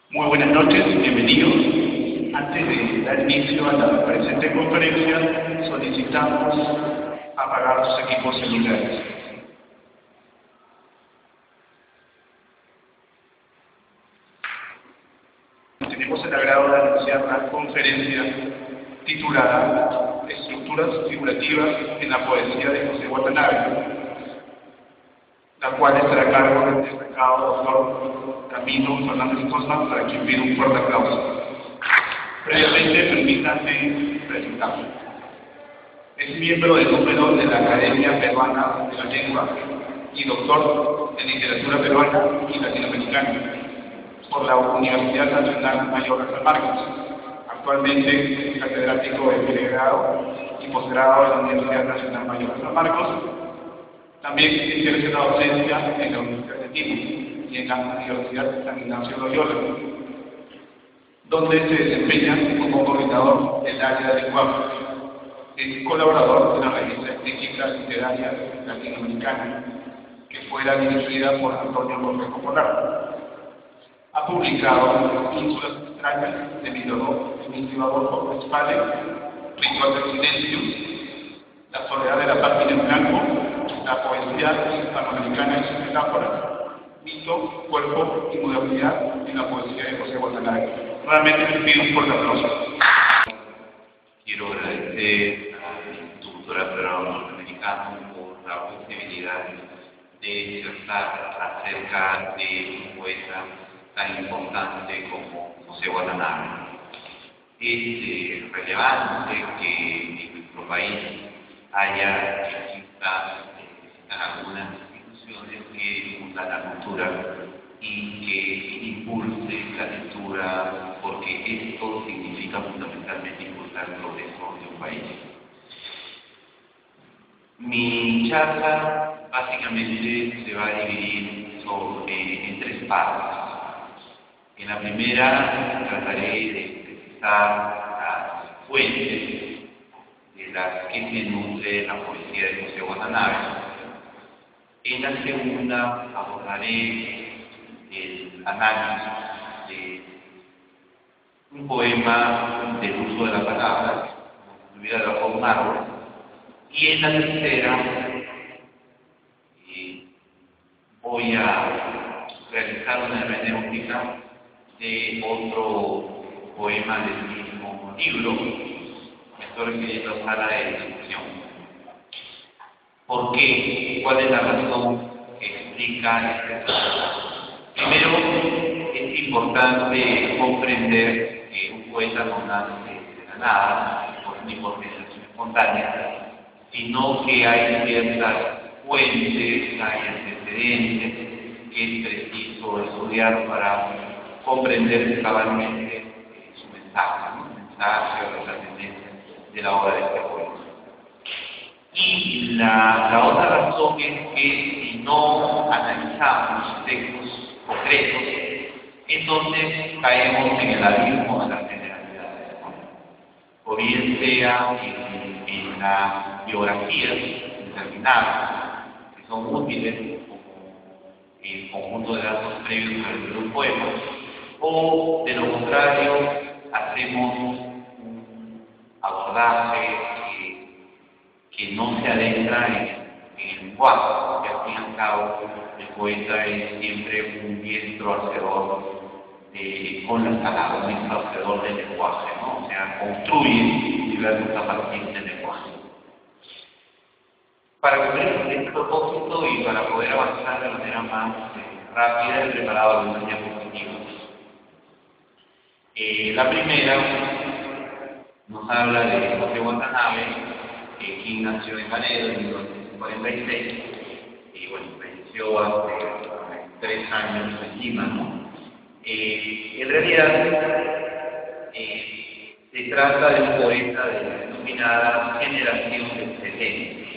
Muy buenas noches, bienvenidos. Antes de dar inicio a la presente conferencia, solicitamos apagar sus equipos celulares. Tenemos el agrado de anunciar la conferencia titulada Estructuras figurativas en la poesía de José Watanabe, la cual estará a cargo del destacado doctor Camilo Fernández Cosma, para quien pido un fuerte aplauso. Previamente, permítanme presentarme. Es miembro del número de la Academia Peruana de la Lengua y doctor en Literatura Peruana y Latinoamericana por la Universidad Nacional Mayor de San Marcos. Actualmente es catedrático de pregrado y posgrado de la Universidad Nacional Mayor de San Marcos. También ejerce la docencia en la Universidad de Lima y en la Universidad San Ignacio de Loyola, donde se desempeña como coordinador del área de lenguaje. Es colaborador de la revista Crítica Literaria Latinoamericana, que fuera dirigida por Antonio Correjo Polar. Ha publicado Ínsulas extrañas de Emilio Adolfo Westphalen, Ritual del Silencio, La soledad de la página en blanco, La poesía hispanoamericana y sus metáforas, Mito, Cuerpo y Modernidad en la poesía de José Watanabe. Nuevamente les pido un fuerte aplauso. Quiero agradecer al Instituto Peruano-Norteamericano por la posibilidad de disertar acerca de un poeta tan importante como José Watanabe. Es relevante que en nuestro país existan algunas instituciones que fundan la cultura y que impulse la lectura, porque esto significa fundamentalmente impulsar el progreso de un país. Mi charla básicamente se va a dividir en tres partes. En la primera trataré de precisar las fuentes de las que se nutre la poesía de José Watanabe. En la segunda abordaré el análisis de un poema del uso de la palabra, como si estuviera debajo de un árbol. Y en la tercera voy a realizar una hermenéutica de otro poema del mismo libro. Me estoy refiriendo a Sala de Discusión. ¿Por qué? ¿Cuál es la razón que explica este trabajo? Primero, es importante comprender que un poeta no nace de la nada, ni por generación espontánea, sino que hay ciertas fuentes, hay antecedentes que es preciso estudiar para comprender cabalmente su mensaje, ¿no? El mensaje o la trascendencia de la obra de este poeta. Y la otra razón es que si no analizamos textos concretos, entonces caemos en el abismo de las generalidades, ¿no? O bien sea en las biografías determinadas, que son útiles como el conjunto de datos previos al de un poema, o de lo contrario hacemos un abordaje que no se adentra en el lenguaje, porque al fin y al cabo el poeta es siempre un diestro hacedor con las palabras, un diestro hacedor del lenguaje, ¿no? O sea, construye diversos a partir del lenguaje. Para cumplir este propósito y para poder avanzar de manera más rápida, he preparado algunas diapositivas. La primera nos habla de José Watanabe, quien nació en Laredo en 1946 y bueno, falleció hace 3 años en Lima, ¿no? En realidad se trata de un poeta de la denominada generación del 70.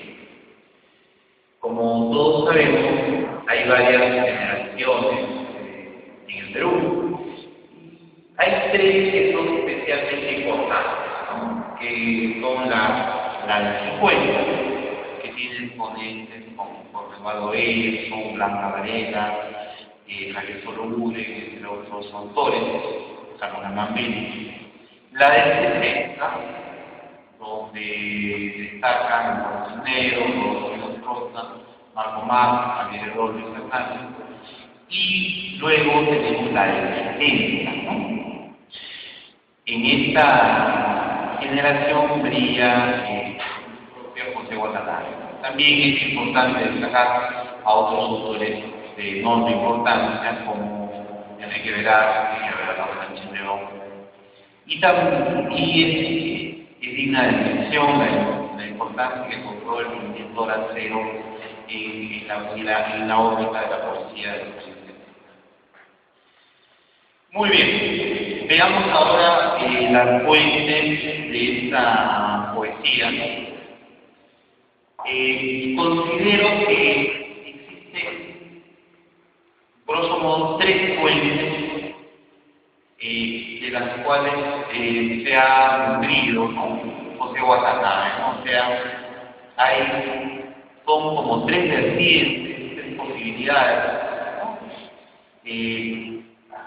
Como todos sabemos, hay varias generaciones en el Perú. Hay 3 que son especialmente importantes, ¿no? Que son la de 50, que tiene exponentes como Jorge Eduardo Elson, Blanca Varela, Javier Solobure, entre otros autores, Carlos Amambelli. La del 60, donde destacan los Negros, los Rosa, Marco Más, Javier Herrero, Luis Fernández, y luego tenemos la del 70, ¿no? En esta generación brilla José Watanabe. También es importante destacar a otros autores de enorme importancia, como Enrique Veraz, Sánchez León. Y también es digna de mención la importancia que encontró el movimiento lancero en la órbita de la poesía del occidente. Muy bien, veamos ahora las fuentes de esta poesía. Considero que existen, grosso modo, tres fuentes de las cuales se ha nutrido, ¿no?, José Watanabe, ¿no? O sea, son como tres vertientes, tres posibilidades, ¿no?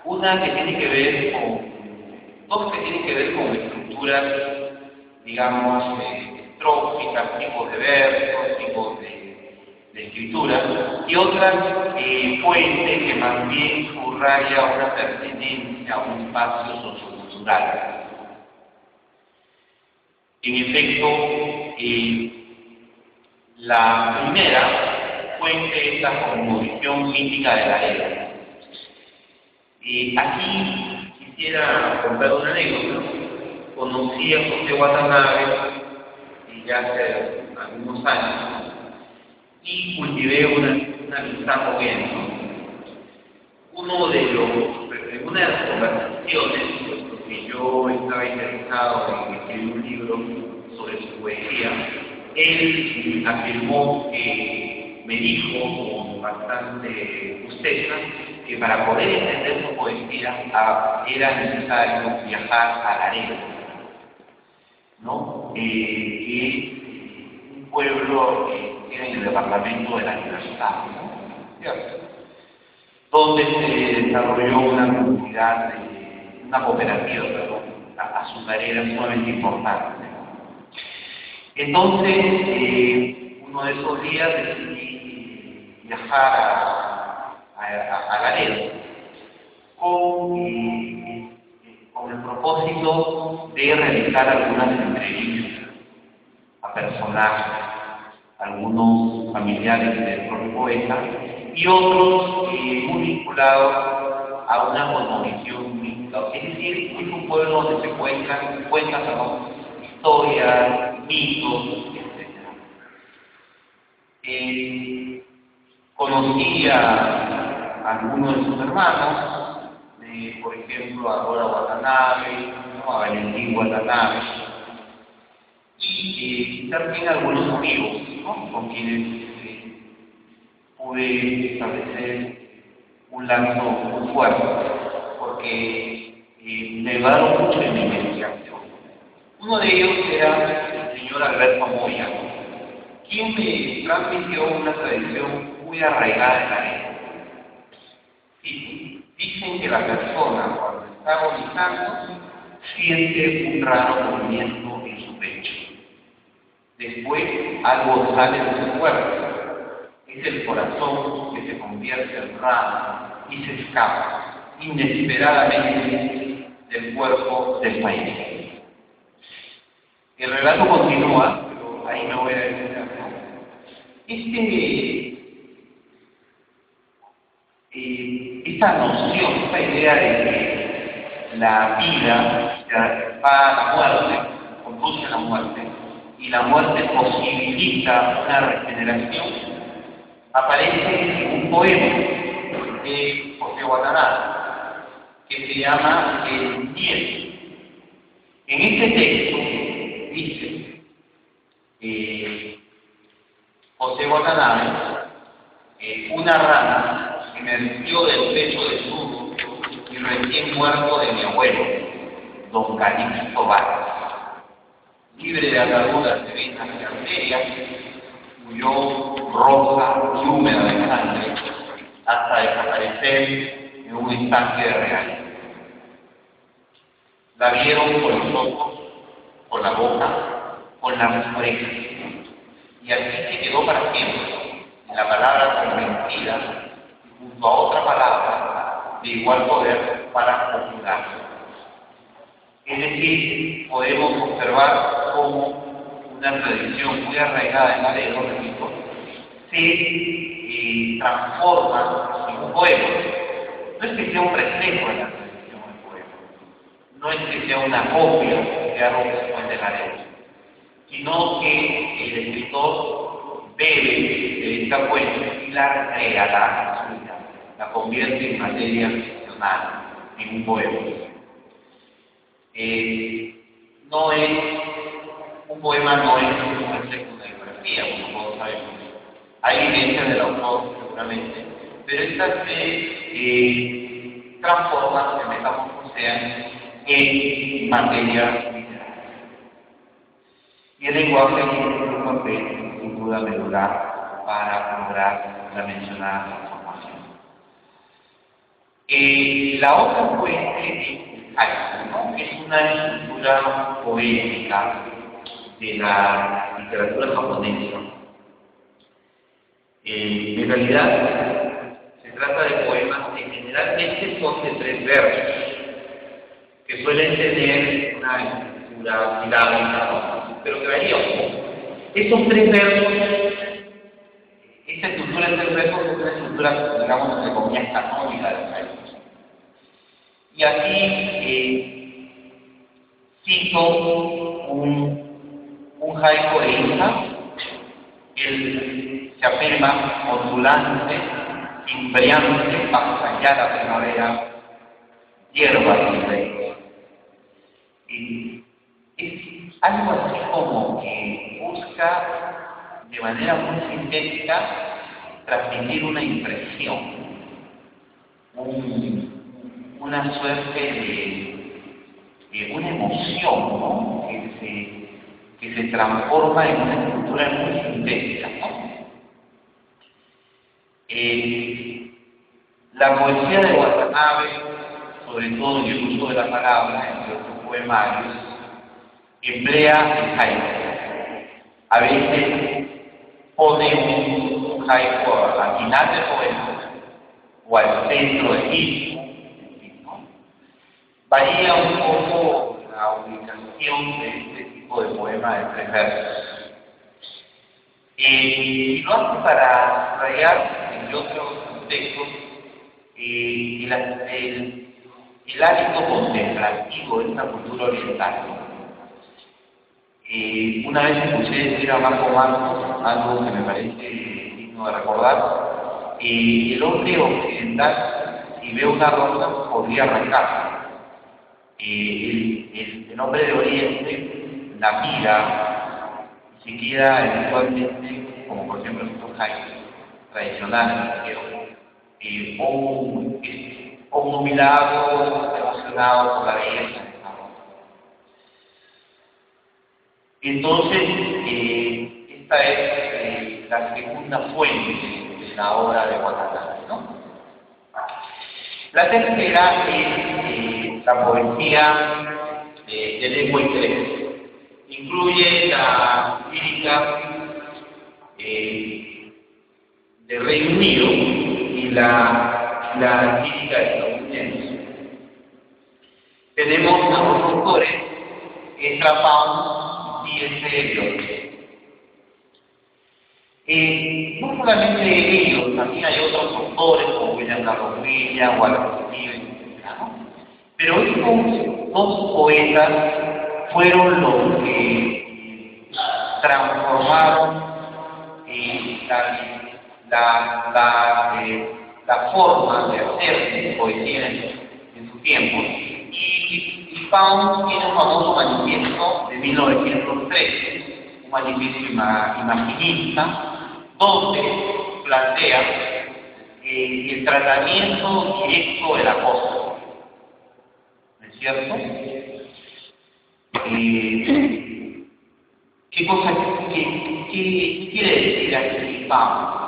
Una que tiene que ver con, dos que tienen que ver con estructuras, digamos, estróficas, tipos de versos, tipos de escritura, y otra fuente que más bien subraya una pertenencia a un espacio sociocultural. En efecto, la primera fuente es la cosmovisión mítica de la era. Aquí quisiera contar una anécdota. Conocí a José Watanabe ya hace algunos años y cultivé una amistad con él, ¿no? Una de las conversaciones, porque yo estaba interesado en escribir un libro sobre su poesía, él afirmó me dijo con bastante justeza que para poder entender su poesía era necesario viajar a Laredo, ¿no? Que es un pueblo que era en el departamento de la Libertad, ¿no? ¿Cierto? Donde se desarrolló una cooperativa azucarera sumamente importante. Entonces, uno de esos días decidí viajar a Laredo con el propósito de realizar algunas entrevistas a personajes, algunos familiares del propio poeta y otros muy vinculados a una cosmovisión mística. Es decir, es un pueblo donde se cuentan historias, mitos, etc. Conocí a algunos de sus hermanos, por ejemplo, a Dora Watanabe, ¿no?, a Valentín Watanabe, y también algunos amigos, ¿no?, con quienes pude establecer un lazo muy fuerte, porque me ayudaron mucho en mi investigación. Uno de ellos era el señor Alberto Moya, quien me transmitió una tradición muy arraigada en la vida. Sí, dicen que la persona, cuando está agonizando, siente un raro movimiento en su pecho. Después, algo sale de su cuerpo. Es el corazón que se convierte en rana y se escapa inesperadamente del cuerpo del país. El relato continúa, pero ahí me voy a detener. Esta noción, esta idea de que la vida va a la muerte, conduce a la muerte, y la muerte posibilita una regeneración, aparece en un poema de José Watanabe que se llama El Nieto. En este texto dice José Watanabe, una rana emergió del pecho desnudo y recién muerto de mi abuelo, don Calixto Vargas, libre de ataduras de venas y arterias, huyó roja y húmeda de sangre hasta desaparecer en un instante de realidad. La vieron con los ojos, con la boca, con las orejas, y así se quedó para siempre, en la palabra convencida, junto a otra palabra de igual poder para conjugar. Es decir, podemos observar cómo una tradición muy arraigada en la ley, repito, se transforma en un poema. No es que sea un reflejo de la tradición del poema, no es que sea una copia de algo que se cuenta en la ley, sino que el escritor bebe de esta fuente y la recrea, la convierte en materia ficcional, en un poema. Un poema no es un reflejo de una biografía, como todos sabemos. Hay evidencia del autor, seguramente, pero estas se transforman, se metamorfosean en materia literaria. Y el lenguaje tiene un papel, sin duda, medular para lograr la mencionada transformación. La otra fuente es una estructura poética de la literatura japonesa. En realidad, se trata de poemas que generalmente son de 3 versos, que suelen tener una estructura silábica, pero que varía un poco. Esos 3 versos, esa estructura de 3 versos es una estructura, digamos, entre comillas, canónica de los haikus. Y aquí cito un haiku de Inca. Él se afirma ondulante, timbrante, bajo allá la primavera, hierba y rey. Y es algo así como que busca de manera muy sintética transmitir una impresión, una suerte de una emoción, ¿no? que se transforma en una estructura muy sintética, ¿no? La poesía de Watanabe, sobre todo en el uso de la palabra, entre otros poemarios, emplea el haiku. A veces pone un haiku al final del poema o al centro del mismo. Varía un poco la ubicación de este tipo de poema de 3 versos. Y lo hace para subrayar, entre otros aspectos, el hábito contemplativo de esta cultura oriental. Una vez escuché decir a Marco Marcos algo que me parece digno de recordar. El hombre occidental, si ve una rosa, podría arrancarla. El hombre de Oriente la mira y se queda eventualmente, como por ejemplo estos haikus tradicionales, o nubilado, emocionado por la belleza. Entonces, esta es la segunda fuente de la obra de Watanabe, ¿no? La tercera es la poesía de lengua inglesa. Incluye la lírica del Reino Unido y la lírica estadounidense. Tenemos a 2 autores, Ezra Pound y C.S. Eliot. No solamente ellos, también hay otros autores como William Carlos Williams, Wallace Stevens, ¿no? Pero estos 2 poetas fueron los que transformaron la forma de hacer poesía en su tiempo. Y Pound tiene un famoso manifiesto de 1913, un manifiesto imaginista, donde plantea el tratamiento directo del apóstol. ¿No es cierto? ¿Qué quiere decir aquí Pound?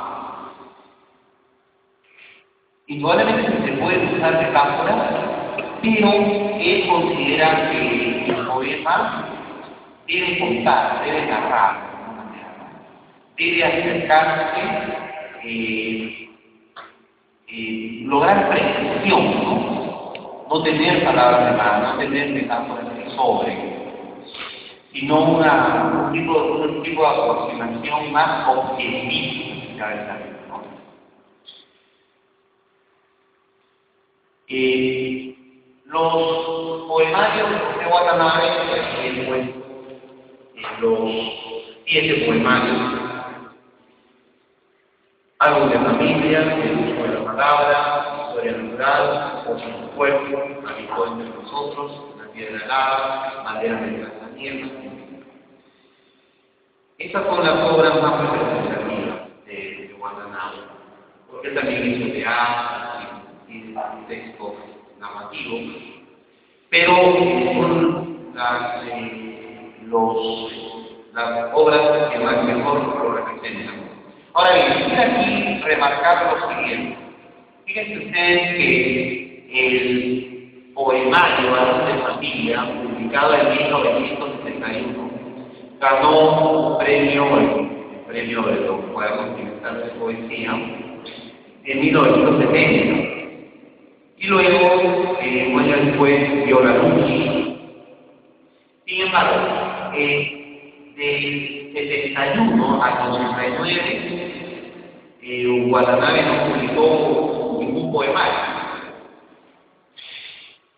Indudablemente se puede usar metáforas, pero él considera que el poema debe contar, debe narrar de alguna manera, ¿no? Debe acercarse, lograr precisión, no tener palabras de más, no tener metáforas que sobre, sino un tipo de aproximación más objetiva, ¿no? Los poemarios de Watanabe, pues, los 7 poemarios, algo de familia, el uso de la palabra, historia natural, ocho del cuerpo, habitó entre nosotros, la piedra helada, bandera de la niebla. Estas son las obras más representativas de Watanabe, porque él también hizo teatro y textos narrativos, pero son las obras que más mejor lo representan. Ahora bien, quisiera aquí remarcar lo siguiente. Fíjense ustedes que el poemario Árbol de Familia, publicado en 1971, ganó el premio de los cuadernos universales de poesía en 1970. Y luego, un año después, vio la luz. Sin embargo, de 71 al 89, Watanabe no publicó ningún poemario.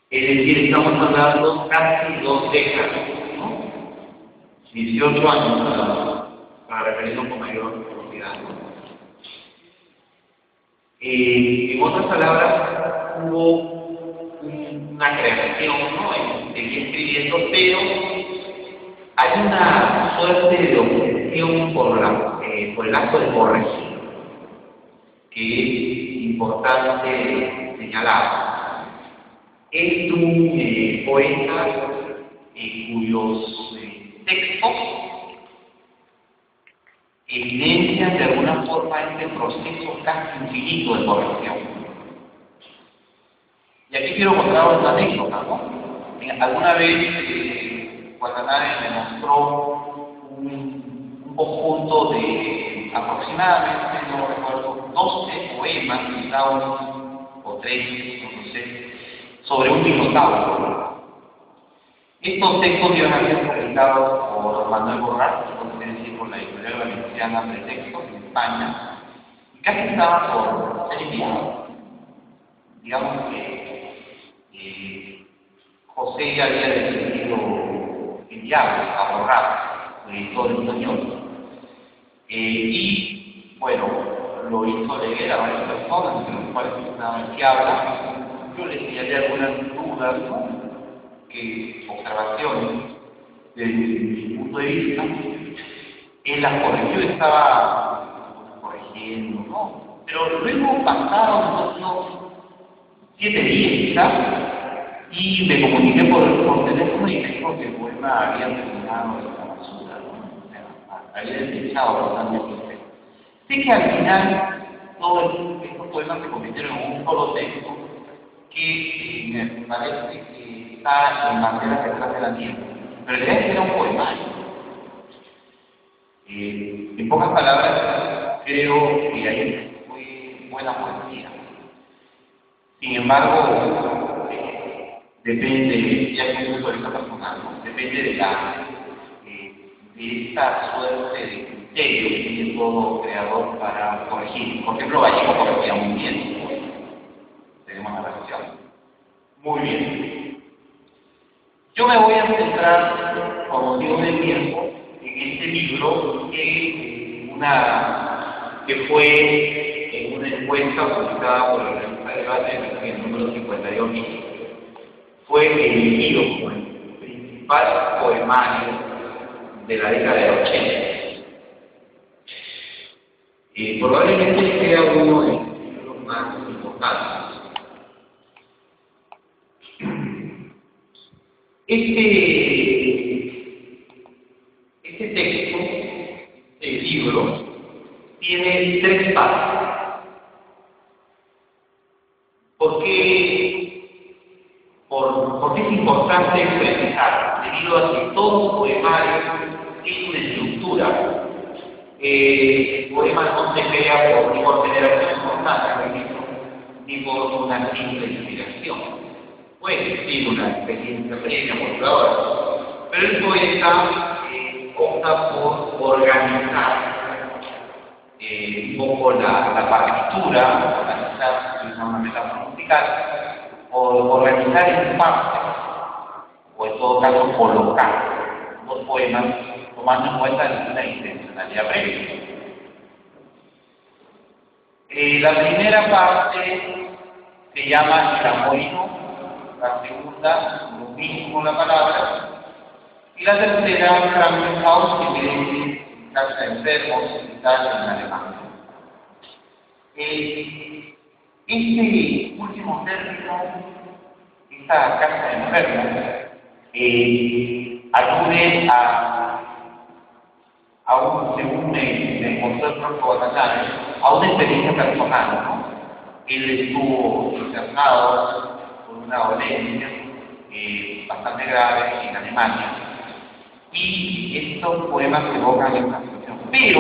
Es decir, estamos hablando casi 2 décadas, ¿no? 18 años para referirnos con mayor velocidad. En otras palabras, hubo una creación, ¿no? Seguía escribiendo, pero hay una suerte de obsesión por el acto de corregir, que es importante señalar. Es un poeta cuyos textos evidencian de alguna forma este proceso casi infinito de corrección. Y aquí quiero mostrar una anécdota, ¿no? Alguna vez Watanabe me mostró un conjunto de aproximadamente, no recuerdo, 12 poemas, quizá o 3, no sé, sobre un minotauro. Estos textos iban a ser publicados por Manuel Borrás, por la editorial valenciana Pretextos en España, y casi estaba por ser enviado. Digamos que José ya había decidido enviarlos a Borrás, el editor español. Y bueno, lo hizo leer a varias personas, de las cuales estaban que habla. Yo le señalé algunas dudas, ¿no? Observaciones desde mi punto de vista. Él las corrigió, estaba corrigiendo, ¿no? Pero luego pasaron unos 7 días quizás, y me comuniqué por teléfono y me dijo que el poema había terminado en la basura, ¿no? O sea, había desechado bastante tiempo. Sé que al final todos estos poemas se convirtieron en un solo texto que me parece que está en banderas detrás de la niebla, pero debe ser un poemario. En pocas palabras, creo que hay muy buena poesía. Sin embargo, depende, ya es un punto de vista personal, ¿no? Depende de esta suerte de criterio que tiene todo creador para corregir. Por ejemplo, Vallejo corregía muy bien, tenemos la versión. Muy bien. Yo me voy a centrar, por motivos del tiempo, en este libro que fue en una encuesta publicada por la revista Debate en el número 58. Fue elegido como el principal poemario de la década de 80. Probablemente sea uno de los libros más importantes. Este texto, el libro, tiene 3 partes. porque es importante precisar, debido a que todo poemario tiene una estructura. El poema no se crea ni por generación espontánea, ni por una simple inspiración. Puede existir una experiencia previa por ahora, pero el poeta opta por organizar un poco la partitura, organizar, si una metáfora musical, o organizar en partes, o en todo caso colocar los poemas tomando en cuenta la intencionalidad previa. La primera parte se llama el amorino, la segunda, lo mismo la palabra, y la tercera, Krankenhaus, que quiere decir casa de enfermos, hospital en alemán. Este último término, esta casa de enfermos, alude según me contó el profesor Batallán, a una experiencia personal, ¿no? Él estuvo internado por una dolencia bastante grave en Alemania, y estos poemas evocan esta situación, pero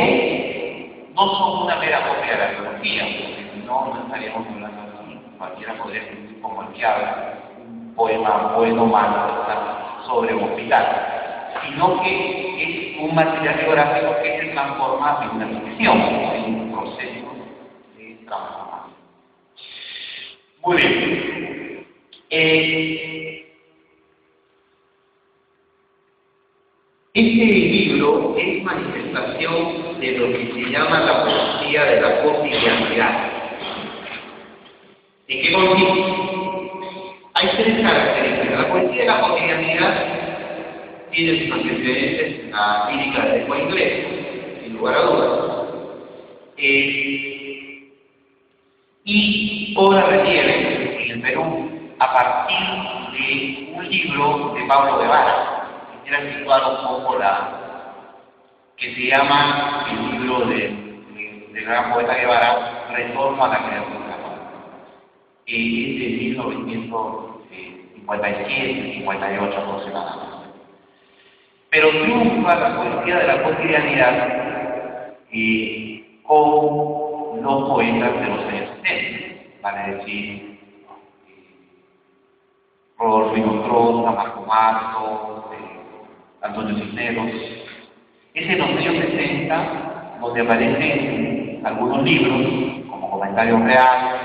no son una mera copia de la biología, porque si no, no estaríamos hablando así. Cualquiera podría escribir como el que habla, un poema bueno o malo sobre un hospital, sino que es un material biográfico que se transforma en una ficción, en un proceso de transformación. Muy bien. Este libro es manifestación de lo que se llama la poesía de la cotidianidad. ¿En qué consiste? Hay tres características. La poesía de la cotidianidad tiene sus antecedentes en la lírica de lengua inglesa, sin lugar a dudas. Y cobra relieve en el Perú a partir de un libro de Pablo Guevara. Quisiera situar un poco que se llama el libro del gran poeta Guevara, Retorno a la criatura. Es de 1957-58 aproximadamente. Pero triunfa la poesía de la cotidianidad con los poetas de los años 70, vale decir, Rodolfo Cruz, Marco Marto, Antonio Cisneros. Es en los años 60 donde aparecen algunos libros, como Comentarios Reales,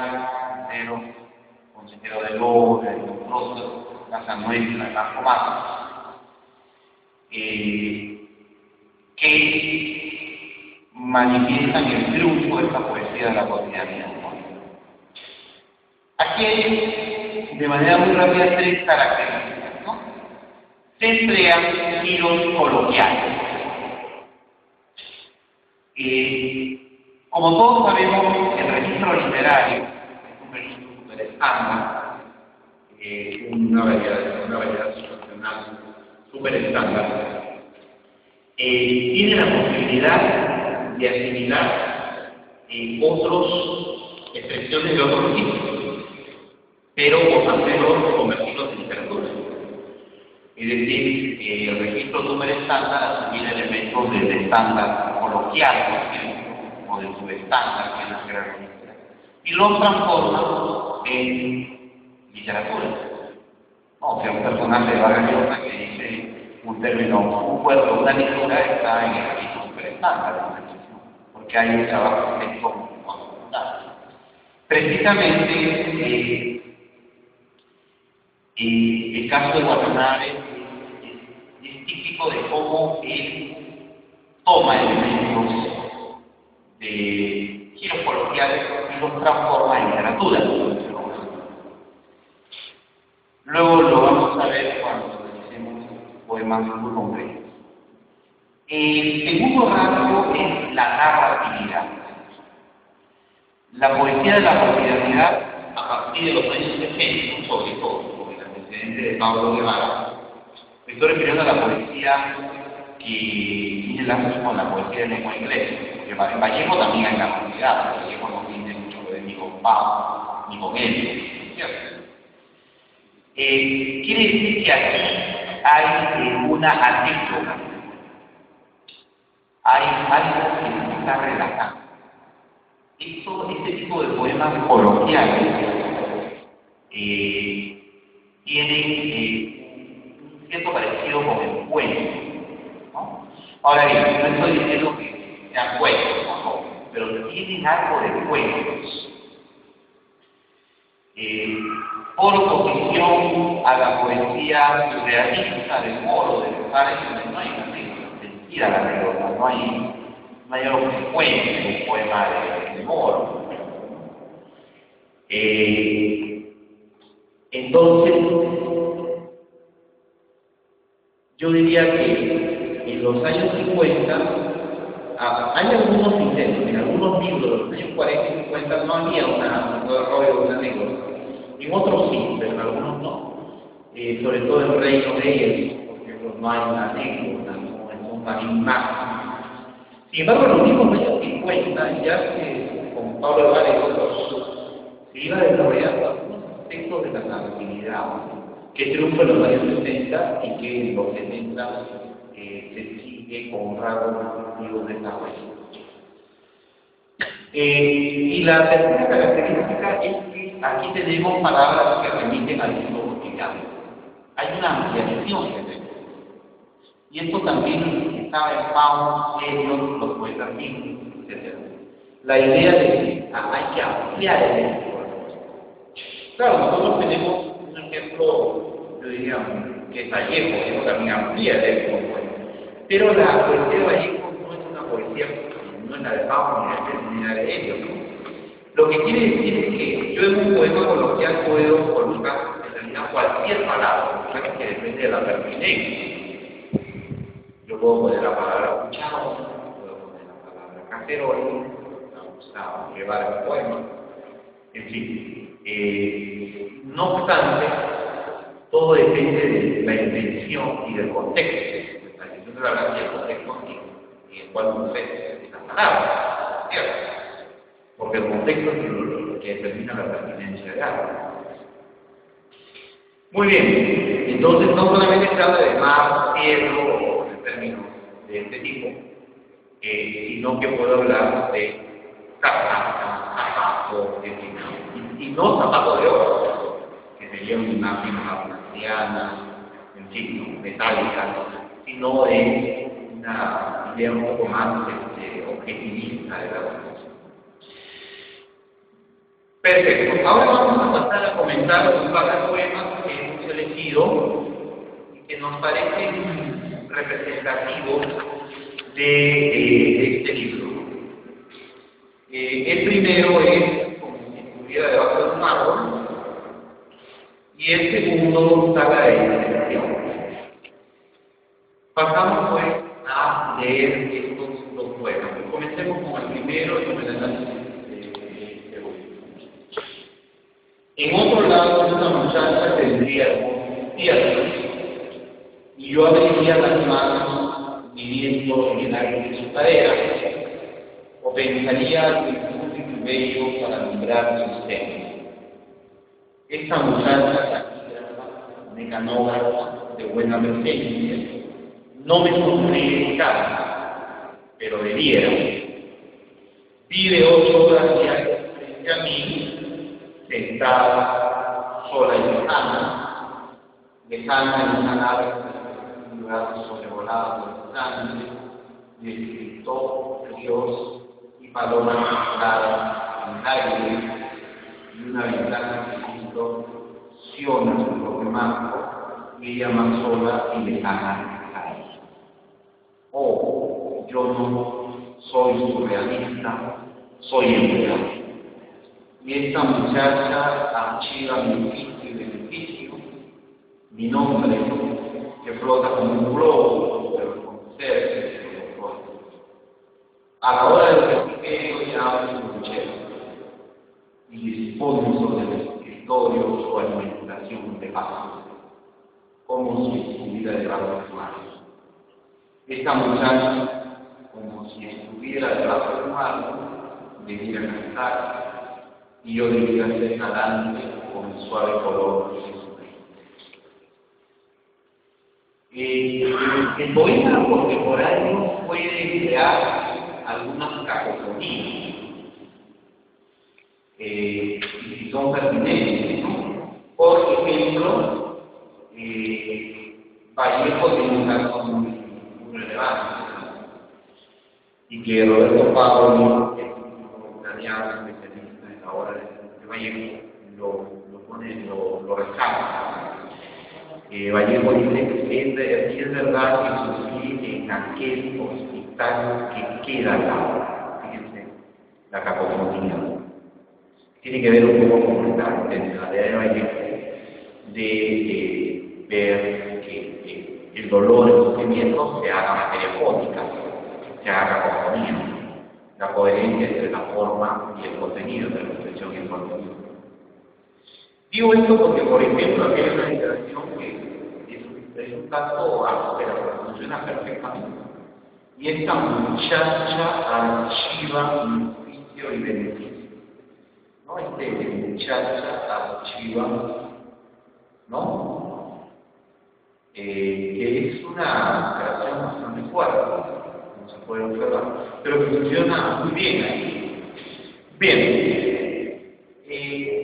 Consejero de Lobo, de Prosto, Casa Nuestra, Marco Marto, que manifiestan el triunfo de esta poesía de la cotidianidad. Aquí hay, de manera muy rápida, tres características, ¿no? Se emplean giros coloquiales. Como todos sabemos, el registro literario es un registro súper estándar, una variedad situacional súper estándar. Tiene la posibilidad de asimilar otras expresiones de otros tipos, pero por hacerlos convertirlos en literatura. Es decir, el registro súper estándar asumir elementos del estándar coloquial, o del subestándar, que es la jerarquía, y los transforma en literatura. O sea, un personaje de Vargas Llosa que dice un término, un cuerpo, una lectura está en el registro superestándar de la expresión, porque hay un trabajo de texto fundamental. Precisamente, el caso de Watanabe es típico de cómo él toma elementos de giros coloquiales y los transforma en literatura. Luego lo vamos a ver cuando analicemos poemas muy complejos. El segundo rasgo es la narratividad. La poesía de la cotidianidad, a partir de los años 60, sobre todo, por el antecedente de Pablo Guevara, me estoy refiriendo a la poesía que tiene lazos con la poesía de lengua inglesa, porque en Vallejo también hay narratividad, Vallejo no tiene mucho que ver ni con Pablo, ni con él, ¿cierto? Quiere decir que aquí hay una anécdota, hay algo que se está relatando. Este tipo de poemas coloquiales tienen un cierto parecido con el cuento, ¿no? Ahora bien, no estoy diciendo que sean cuentos, ¿no? Pero tienen algo de cuentos. Por oposición a la poesía surrealista de Moro, de Fares, no hay una mentira la anécdota, no hay algo que cuente un poema de Moro. Entonces, yo diría que en los años 50 hay algunos intentos, en algunos libros de los años 40 y 50 no había un rollo de una anécdota. En otros sí, pero en algunos no. Sobre todo en el Reino de ellos, por ejemplo, no hay una anécdota, no es un país máximo. Sin embargo, en los mismos años 50, ya con Pablo Vale y otros, se iba desarrollando algunos aspectos de la narratividad que triunfan en los años 60 y que en los 70 se sigue con rasgos narrativos de desarrollo. Y la tercera característica es que aquí tenemos palabras que remiten al mundo cotidiano. Hay una ampliación de texto. Y esto también estaba en Faust, Eliot, los poetas bíblicos, etc. La idea de que hay que ampliar el texto. Claro, nosotros tenemos un ejemplo, yo diría, que es Vallejo, eso también amplía el texto. Pero la poesía de Vallejo no es una poesía, no es la de Faust ni la de Eliot, ¿no? Lo que quiere decir es que yo en un poema coloquial puedo colocar en realidad cualquier palabra, ¿sabes? Que depende de la pertinencia. Yo puedo poner la palabra cuchao, puedo poner la palabra cacerola, a llevar el poema, en fin. No obstante, todo depende de la intención y del contexto, la intención de la gracia y el contexto en el cual uno se esa palabra, ¿cierto? Porque el contexto es lo que determina la pertinencia de algo. Muy bien, entonces no solamente se habla de mar, cielo, o en términos de este tipo, sino que puedo hablar de zapato, y no zapato de oro, que sería una imagen marciana, en fin, metálica, sino de una idea un poco más objetivista de la cosa. Perfecto. Ahora vamos a pasar a comentar un par de poemas que hemos elegido y que nos parecen representativos de este libro. El primero es como si estuviera debajo de un árbol y el segundo saga de excepción. Pasamos pues a leer estos dos poemas. Comencemos con el primero y con el análisis. En otro lado, una muchacha tendría hermosos piernas, y yo abriría las manos viviendo en el aire de su cadera, o pensaría algo injusto y bello para nombrar sus senos. Esta muchacha, mecanógrafa de buena presencia, no me sonríe cara, pero debiera. Vive 8 horas diarias frente a mí, sentada, sola y lejana en una nave, un lugar sobrevolado por sangre, y escritor, ríos y palomas mezcladas en el aire, y una ventana que distorsiona su propio marco, y ella más sola y lejana a ella. Oh, yo no soy surrealista, soy empleado. Y esta muchacha archiva mi oficio y beneficio, mi nombre, que flota como un globo, pero con ser que se flota. A la hora del refrigerio ya abre su lonchera y dispone sobre el escritorio su alimentación de paz, como si estuviera debajo de su mano. Esta muchacha, como si estuviera debajo de un árbol, debiera cantar, y yo diría ser galante con el suave color de su mente. El poeta contemporáneo puede crear algunas cacofonías, y si son pertinentes, ¿no? Por ejemplo, Vallejo tiene un caso muy relevante, ¿no? Y que Roberto Pablo, que es un italiano especialista en la obra de Vallejo, lo rescata. Vallejo dice que es verdad que sufrí en aquel hospital que queda acá. Fíjense, la cacofonía. Tiene que ver un poco con esta intencionalidad de Vallejo de ver que el dolor, el sufrimiento se haga materia fónica, se haga cacofonía, la coherencia entre la forma y el contenido de la expresión y el contenido. Digo esto porque, por ejemplo, aquí hay una literación que es un tanto áspera, pero funciona perfectamente. Y esta muchacha archiva mi juicio y beneficio. ¿No? Muchacha archiva, ¿no? Que es una creación bastante fuerte, como se puede observar, pero que funciona muy bien ahí. Bien.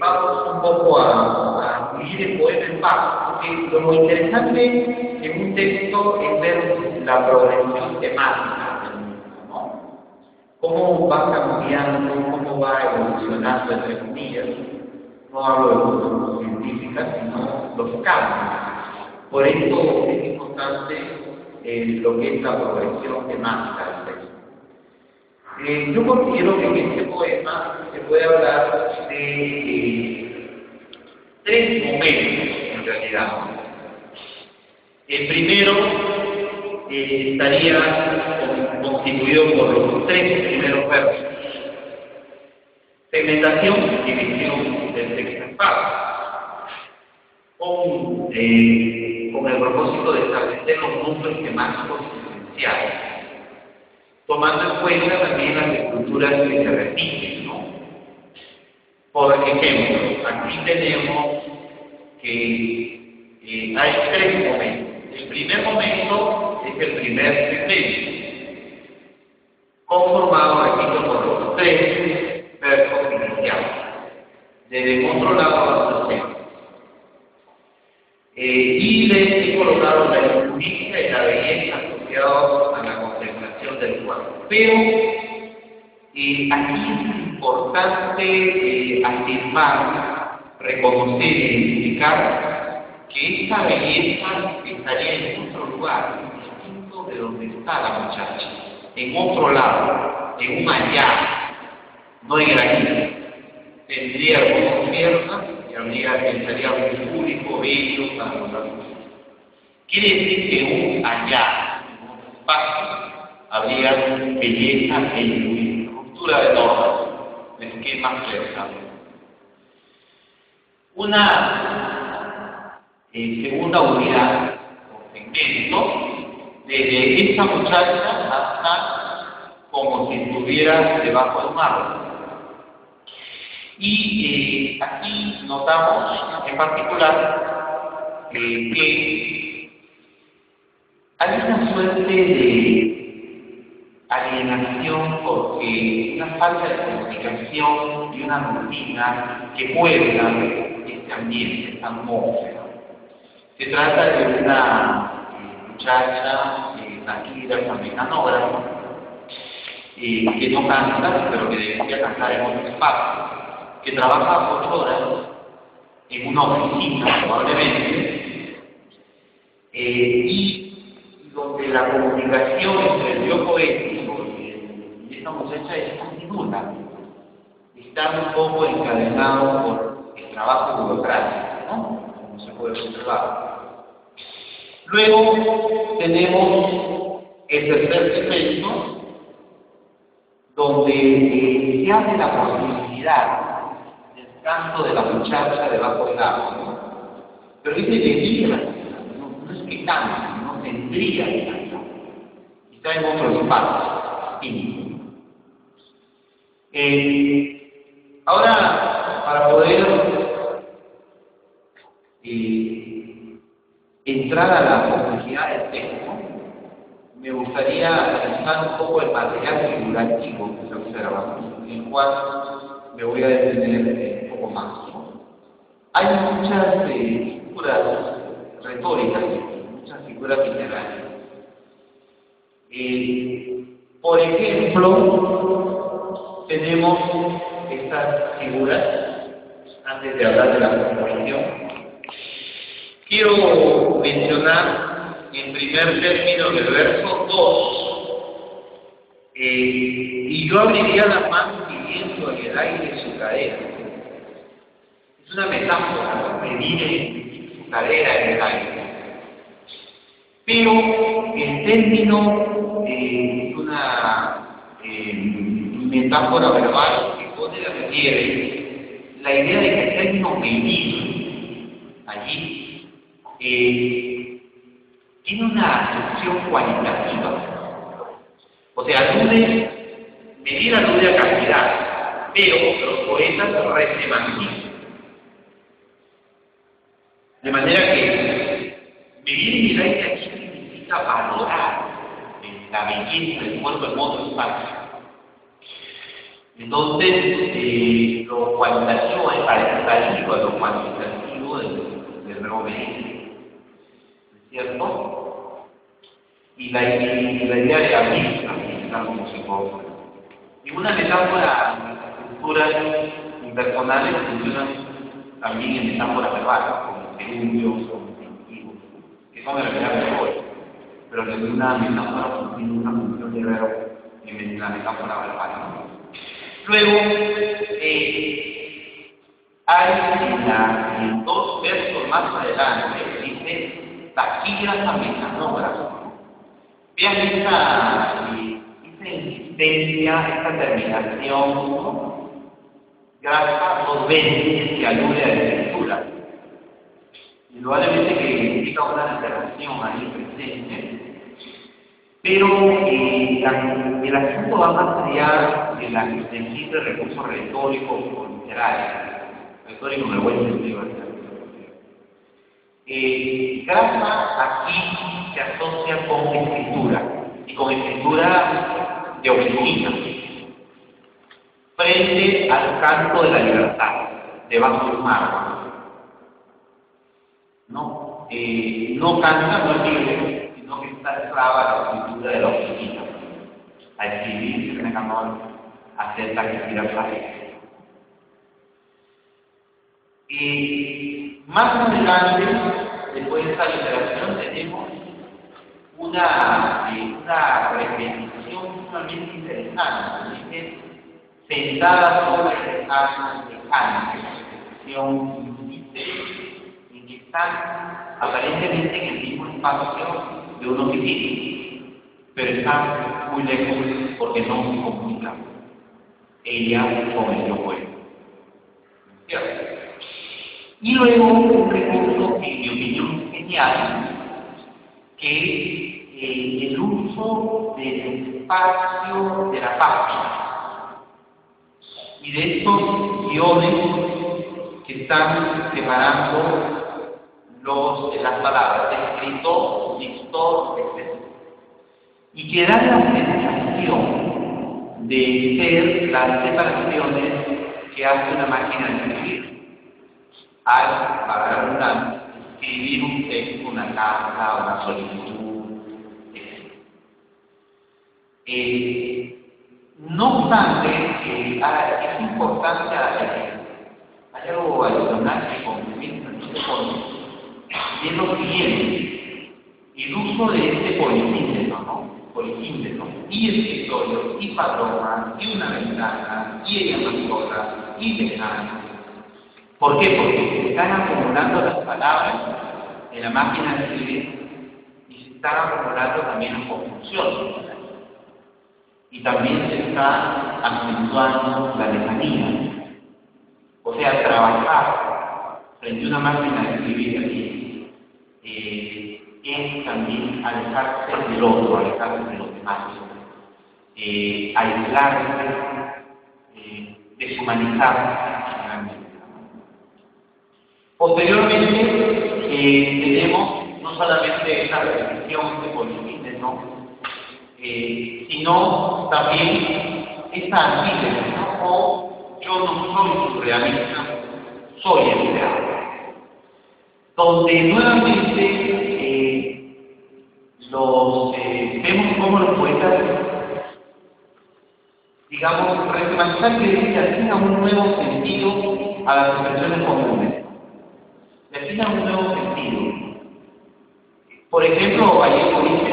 Vamos un poco a dividir el poema en partes, porque lo interesante en un texto es ver la progresión temática del mismo, ¿no? Cómo va cambiando, cómo va evolucionando, entre comillas. No hablo de cosas científicas, sino los cambios. Por eso es importante lo que es la progresión temática del texto. Yo considero que en este poema se puede hablar de tres momentos, en realidad. El primero estaría constituido por los tres primeros versos. Segmentación y división del texto en partes, con el propósito de establecer los núcleos temáticos esenciales, tomando en cuenta también las estructuras que se repiten, ¿no? Por ejemplo, aquí tenemos que hay tres momentos. El primer momento es el primer segmento, conformado, repito, por los tres versos iniciales, desde controlado hasta cero. Y les he colocado la injusticia y la belleza asociados a la contemplación del cuerpo. Pero aquí es importante afirmar, reconocer e identificar que esta belleza estaría en otro lugar, distinto de donde está la muchacha, en otro lado, en un allá, no en el aquí. Tendría algunas piernas y estaría un público bello para los adultos. Quiere decir que un allá, en un espacio, habría belleza e ruptura de normas, de esquemas preestablecidos. Una segunda unidad o segmento, desde esa muchacha hasta como si estuviera debajo de un árbol. Y aquí notamos en particular que hay una suerte de alienación porque una falta de comunicación y una rutina que puebla este ambiente, esta atmósfera. Se trata de una muchacha nacida con mecanógrafa que no canta, pero que debería cantar en otro espacio, que trabaja 8 horas en una oficina probablemente, y donde la comunicación entre el yo poético y esta muchacha es casi nula. Está un poco encadenado por el trabajo burocrático, ¿no? Como se puede observar. Luego tenemos el tercer segmento, donde se hace la posibilidad canto de la muchacha debajo del árbol, ¿no? Pero dice debiera, no es que cante, no tendría que cantar. Está en otro espacio. Ahora, para poder entrar a la complejidad del texto, me gustaría analizar un poco el material figurativo que se observa, en el cual me voy a detener un poco más, ¿no? Hay muchas figuras retóricas, muchas figuras literarias. Por ejemplo, tenemos estas figuras, antes de hablar de la composición. Quiero mencionar en primer término del verso 2, y yo abriría la mano pidiendo en el aire su cadera. Es una metáfora, medir su cadera en el aire. Pero el término es una metáfora verbal que pone de relieve la idea de que el término medir allí tiene una acepción cualitativa. O sea, medir alude a cantidad, pero los poetas resemantizan. De manera que medir en el aire aquí significa valorar la belleza del cuerpo en modo espacio. Entonces, lo cualitativo es parecido a lo cuantitativo del verbo medir. ¿Cierto? Y la idea de abrir también es algo músico. Y una metáfora en las estructuras impersonales funciona también en metáforas verbales, como gerundios, como infinitivos, que son de realidad verbales, pero que una metáfora tiene una función de verbo en la metáfora verbal, ¿no? Luego, hay en dos versos más adelante, dice taquígrafa mecanógrafa. Vean esa insistencia, esta terminación, ¿no? Grafa dos veces que alude a la escritura. Indudablemente que implica una alteración ahí presente, pero el asunto va más allá de la simple recurso retórico o literario. Retórico en el buen sentido. Grafa aquí se asocia con escritura, y con escritura de oficina, frente al canto de la libertad, debajo del mar. No canta, no es libre, sino que está esclava a la escritura de la oficina, a escribir, se me canón, a hacer la escritura. Más adelante, después de esta literación, tenemos una repetición sumamente interesante, sentada sobre el alma de Kant, repetición en que están aparentemente en el mismo espacio de una oficina, pero están muy lejos porque no se comunican ella con el yo pueblo. ¿Cierto? Y luego un recurso que, en mi opinión, es genial, que es el uso del espacio de la página y de estos guiones que están separando las palabras, escritor, lector, etc. Y que dan la sensación de ser las separaciones que hace una máquina de escribir. Al, para la redundancia, escribir un texto, una carta, una solicitud, etc. No obstante, es importante hay algo adicional que complementa este concepto, y es lo siguiente: el uso de este polisínteto, ¿no? Polisínteto, y escritorio, y paloma, y una ventana, y ella mascota, y lejana. ¿Por qué? Porque se están acumulando las palabras en la máquina de escribir y se están acumulando también las conjunciones. Y también se está acentuando la lejanía. O sea, trabajar frente a una máquina de escribir aquí es también alejarse del otro, alejarse de los demás, aislarse, deshumanizarse. Posteriormente tenemos no solamente esa repetición de políticas, ¿no? Sino también esa antítesis, ¿no? O yo no soy surrealista, soy el real. Donde nuevamente vemos cómo los poetas, digamos, remarcan que le asignan un nuevo sentido a las expresiones comunes. Le asignan un nuevo sentido. Por ejemplo, Vallejo dice,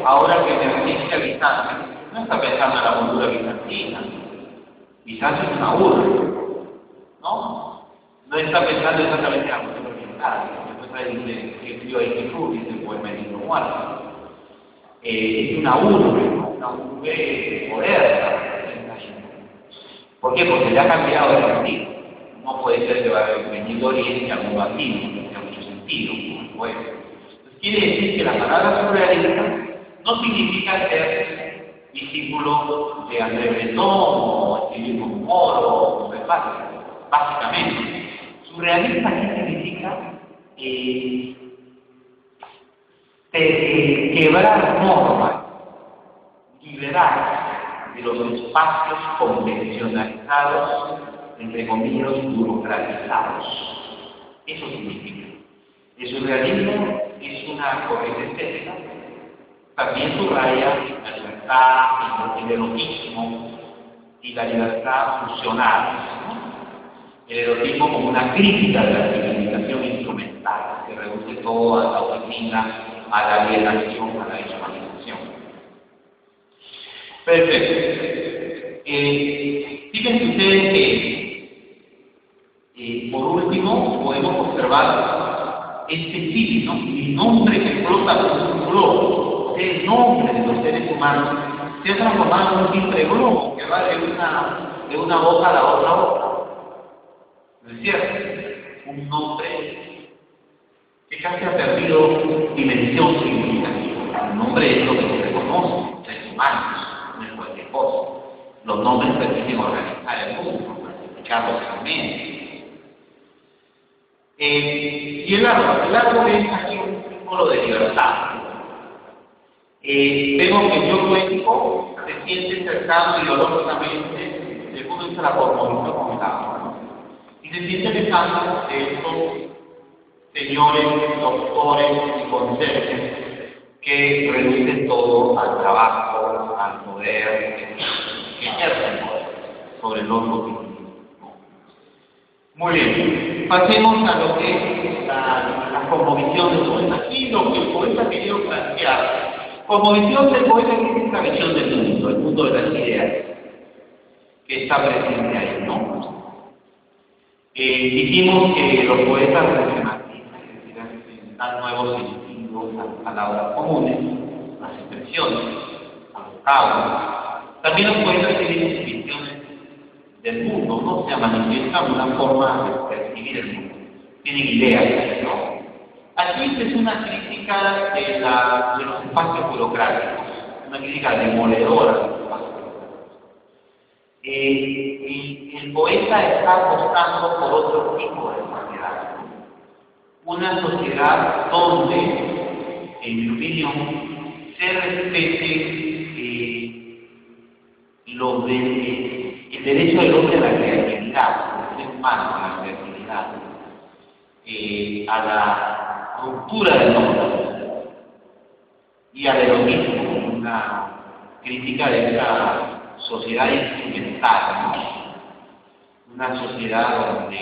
ahora que me refiere a Bizancio, no está pensando en la cultura bizantina. Bizancio es una urbe, ¿no? No está pensando exactamente en la cultura oriental. Después dice que escribió Aikifu, dice el poema de Nino Muerto. Es una urbe moderna. ¿Por qué? Porque le ha cambiado el sentido. No puede ser que va a venir de Oriente a mundo antiguo, no tiene mucho sentido. Bueno, entonces quiere decir que la palabra surrealista no significa ser discípulo de André Breton o escribir con humor o básicamente. Surrealista significa quebrar normas, liberar de los espacios convencionalizados, entre comillas, burocratizados. Eso significa. El surrealismo es una corriente estética, también subraya la libertad, el erotismo y la libertad funcional, ¿no? El erotismo como una crítica de la civilización instrumental, que reduce todo a la rutina, a la alienación, a la deshumanización. Perfecto. Fíjense ustedes que, por último, podemos observar este signo, el nombre que flota como un globo, el nombre de los seres humanos, se ha transformado en un simple globo que va de una boca a la otra boca. ¿No es cierto? Un nombre que casi ha perdido dimensión significativa. El nombre es lo que se reconoce, seres humanos, no es cualquier cosa. Los nombres permiten organizar el mundo, clasificarlos realmente. Y el árbol es aquí un símbolo de libertad. Vemos que el yo poético se siente cercano ideológicamente, según dice la cosmovisión con el árbol, ¿no? Y se siente lejano de estos señores, doctores y conserjes que reducen todo al trabajo, al poder, que ejercen poder sobre el otro tipo. Muy bien, pasemos a lo que es la cosmovisión del poeta. Aquí lo que el poeta quería plantear, cosmovisión del poeta es esta visión del mundo, el mundo de las ideas, que está presente ahí, ¿no? Dijimos que los poetas dan nuevos sentidos a las palabras comunes, a las expresiones, a los vocablos. También los poetas tienen visiones del mundo, ¿no? Se manifiestan una forma de percibir el mundo. Tienen ideas, ¿no? Aquí es una crítica de los espacios burocráticos, una crítica demoledora de los espacios burocráticos. El poeta está apostando por otro tipo de sociedad, ¿no? Una sociedad donde, en mi opinión, se respete el derecho del hombre a la creatividad, del ser humano a la creatividad, a la ruptura del hombre y al erotismo, una crítica de esa sociedad instrumental, ¿no? Una sociedad donde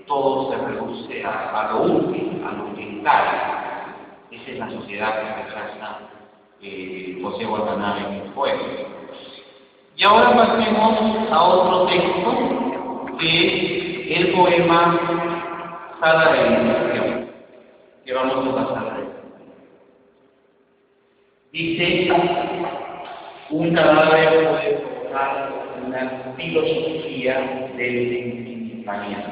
todo se reduce a lo útil, a lo utilitario. Esa es la sociedad que rechaza José Watanabe en el poema. Y ahora pasemos a otro texto que es el poema Sala de Iniciación, que vamos a pasar a él. Dice: un cadáver puede provocar una filosofía del infinitamiento.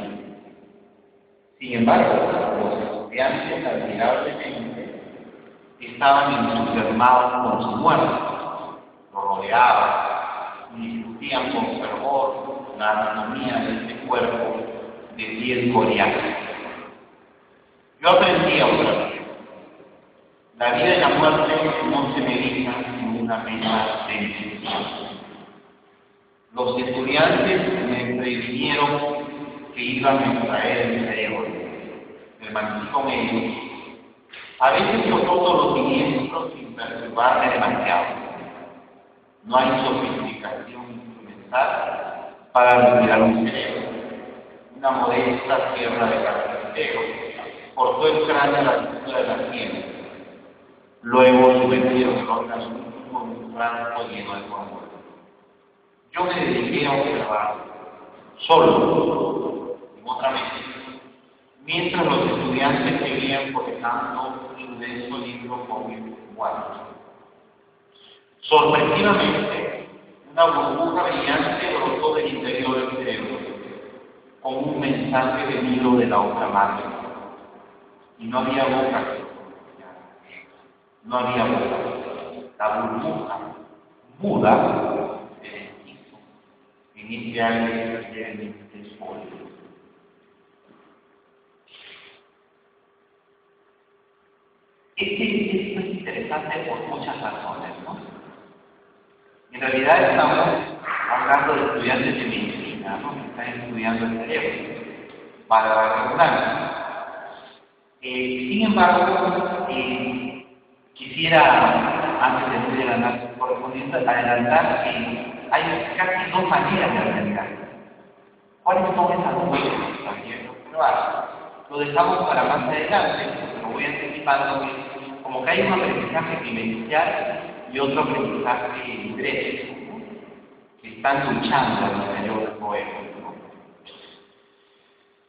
Sin embargo, los estudiantes admirablemente estaban entusiasmados con su muerte, lo rodeaban y discutían con fervor la anatomía de este cuerpo de piel coreana. Yo aprendí a otra vez La vida y la muerte no se meditan en una mera decisión. Los estudiantes me previnieron que iban a extraer el cerebro del magnífico medio. A veces yo toco los siniestros sin perturbarme demasiado. No hay sofisticación instrumental para retirar un cerebro. Una modesta sierra de carpintero cortó el cráneo a la altura de la sien. Luego subieron el órgano con un franco lleno de polvo. Yo me dediqué a observar, solo, en otra mesa, mientras los estudiantes seguían colectando su denso libro con mi guante. Sorpresivamente, una burbuja brillante brotó del interior del cerebro, con un mensaje venido de la otra mano. Y no había boca. No había boca. La burbuja, muda, iniciales del espolio. Esto es interesante por muchas razones, ¿no? En realidad estamos hablando de estudiantes de medicina, ¿no? Que están estudiando el cerebro, para la redundancia. Sin embargo, quisiera, antes de hacer el análisis correspondiente, adelantar que hay casi dos maneras de analizar. ¿Cuáles son esas dos maneras? También lo dejamos para más adelante, lo voy anticipando, como que hay un aprendizaje vivencial y otro aprendizaje breve, ¿no? Que están luchando al interior del poema, ¿no?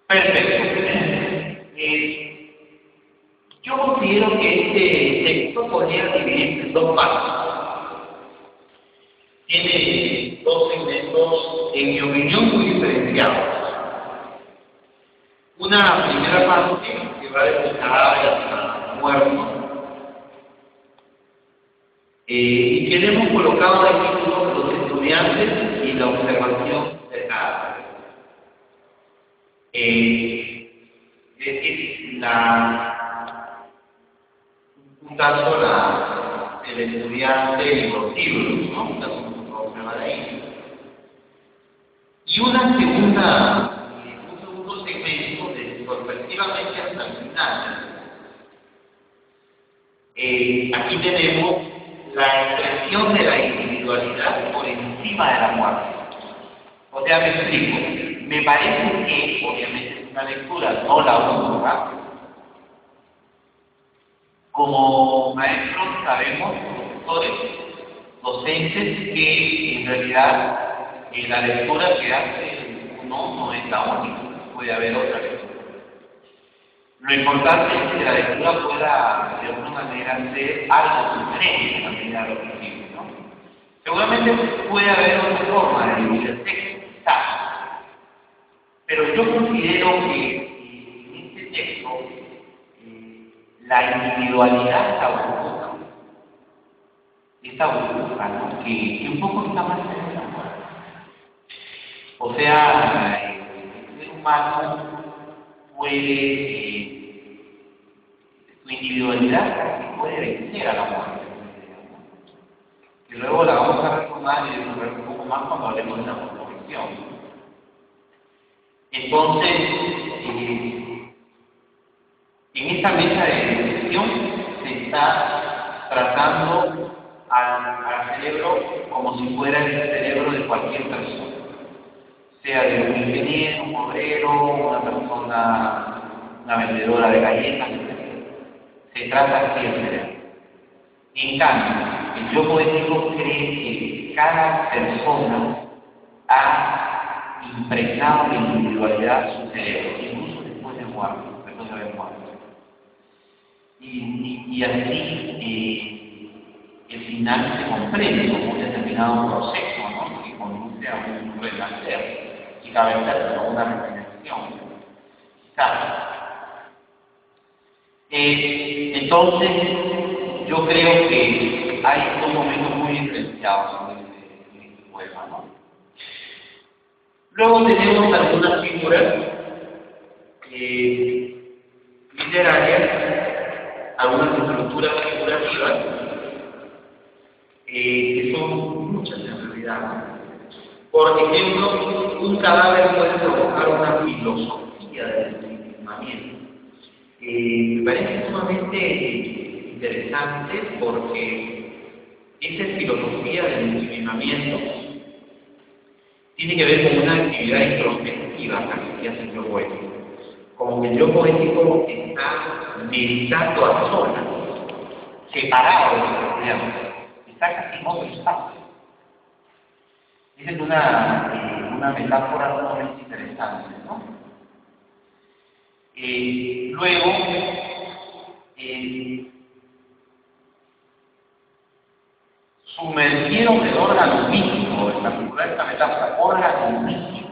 Perfecto. Yo considero que este texto podría dividirse en dos partes. Tiene dos segmentos, en mi opinión, muy diferenciados. Una primera parte que va desde el cadáver hasta el muerto, y que le hemos colocado aquí los estudiantes y la observación del cadáver. Un caso el estudiante y los libros, ¿no? Un caso de ahí. Y un segundo segmento de sorpresivamente hasta el final. Aquí tenemos la expresión de la individualidad por encima de la muerte. O sea, me explico. Me parece que, obviamente, es una lectura, no la única. Como maestros sabemos, profesores, docentes, que en realidad la lectura que hace uno no es la única, puede haber otra lectura. Lo importante es que la lectura pueda, de alguna manera, ser algo diferente en la medida de lo posible, ¿no? Seguramente puede haber otra forma de dividir el texto, quizás. Pero yo considero que en este texto la individualidad esta burbuja, ¿no? que un poco está más en la muerte. O sea, el ser humano puede, su individualidad puede vencer a la muerte. Y luego la vamos a retomar y desarrollar un poco más cuando hablemos de la cosmovisión. Entonces, en esta mesa de decisión se está tratando al cerebro como si fuera el cerebro de cualquier persona, sea de un ingeniero, un obrero, una persona, una vendedora de galletas, etc. Se trata así el cerebro. En cambio, el yo poético cree que cada persona ha impregnado de individualidad su cerebro, incluso después de muerto, después de haber muerto. Y así el final se comprende como un determinado proceso, ¿no? Que conduce a un renacer y cabe a una regeneración. Entonces, yo creo que hay dos momentos muy diferenciados en este poema, ¿no? Luego tenemos algunas figuras literarias algunas estructuras figurativas, que son muchas en realidad. Por ejemplo, un cadáver puede provocar una filosofía del ensimismamiento. Me parece sumamente interesante porque esa filosofía del ensimismamiento tiene que ver con una actividad introspectiva que hace el yo poético. Como que el yo poético está meditando a solas, separado de los problemas, está casi en otro espacio. Esa es una metáfora sumamente interesante, ¿no? Luego, sumergieron el órgano místico, en particular esta metáfora, órgano místico.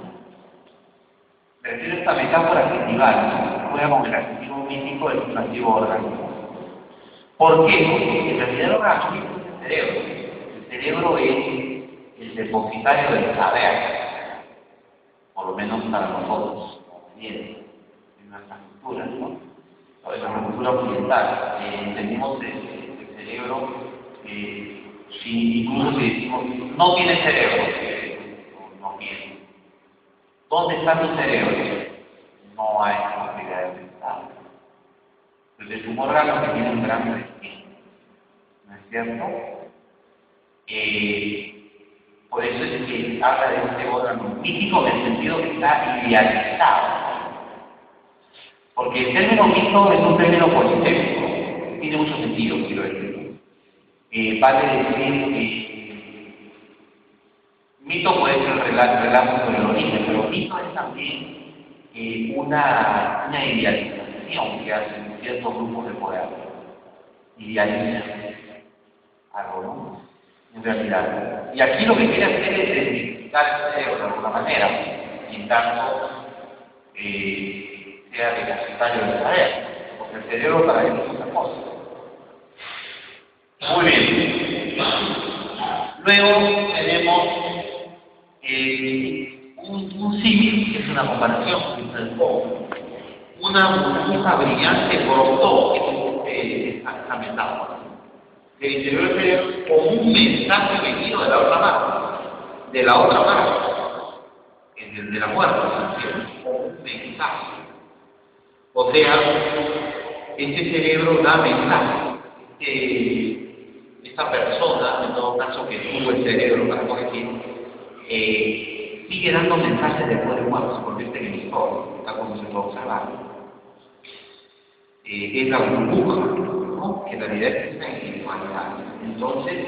Me refiero a esta metáfora festival, juega con el adjetivo místico del sustantivo órgano. ¿Por qué? Porque en realidad el órgano místico es el cerebro. El cerebro es el depositario del saber, por lo menos para nosotros, como bien, en nuestra cultura, ¿no? En la cultura occidental, entendemos el cerebro, si incluso si decimos, no tiene cerebro, no tiene. ¿Dónde está tu cerebro? No hay posibilidad de pensar. Entonces es un órgano que tiene un gran prestigio, ¿no es cierto? Por eso es que habla de este órgano mítico en el sentido que está idealizado. Porque el término mito es un término polisémico, tiene mucho sentido, quiero decir. Vale decir mito puede ser relato sobre el origen, pero mito es también una idealización que hacen ciertos grupos de poder. Idealizan algo, ¿no? En realidad. Y aquí lo que quiere hacer es desmitificar el cerebro de alguna manera, sin tanto sea depositario del saber, porque el cerebro para él es otra cosa. Muy bien. Luego tenemos un símil, que es una comparación, que es el foco. Una burbuja brillante brotó esta metáfora. Del interior del cerebro como un mensaje venido de la otra mano, de la muerte, como un mensaje. O sea, este cerebro da mensaje. Esta persona, en todo caso que tuvo el cerebro para corregir, sigue dando mensajes después de muerto, se convierte en emisor, tal como se puede observar. Es la burbuja, ¿no? Que en realidad es una individualidad. Entonces,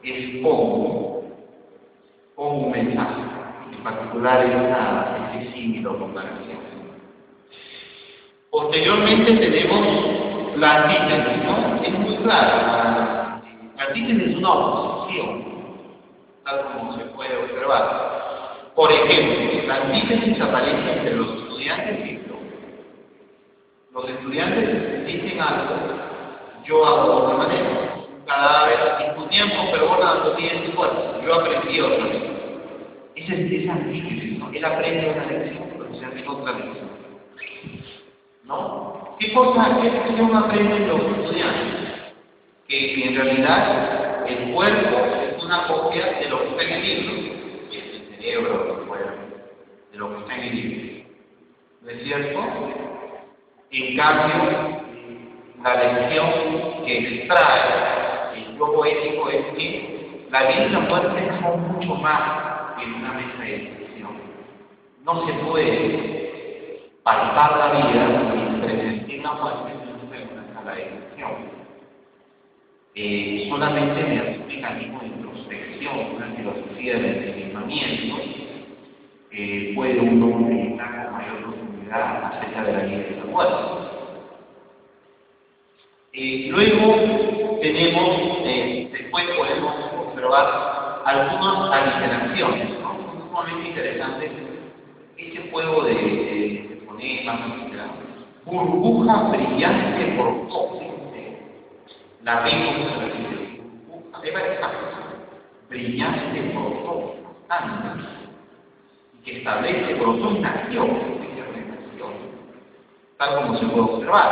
es como un mensaje, en particular este símil o comparación. Posteriormente tenemos la antítesis, ¿no? Es muy clara. La antítesis es una oposición, tal como se puede observar. Por ejemplo, la antítesis aparece entre los estudiantes y los estudiantes dicen algo, yo hago de otra manera. Cada vez discutíamos, pero bueno, no tiene su fuerza. Yo aprendí otra vez. Esa es antítesis, ¿no? Él aprende una lección, pero se hace otra lección. ¿No? ¿Qué lección aprenden los estudiantes? Que en realidad el cuerpo es una copia de lo que está en el libro, y es el cerebro del cuerpo, de lo que está en el libro. ¿No es cierto? En cambio, la lección que extrae el yo poético es que la vida y la muerte son mucho más que una mesa de discusión. No se puede palpar la vida y presentir la muerte en una sala de discusión. Solamente mediante un mecanismo de introspección, una filosofía del ensimismamiento, puede uno meditar con mayor profundidad acerca de la vida y la muerte. Luego tenemos, después podemos observar algunas aliteraciones, ¿no? Es sumamente interesante este juego de fonemas, etc. Burbuja brillante por todo. La B como se refiere. Burbuja, hay varias capas. Brillante por todo. Y que establece por todo una acción, tal como se puede observar.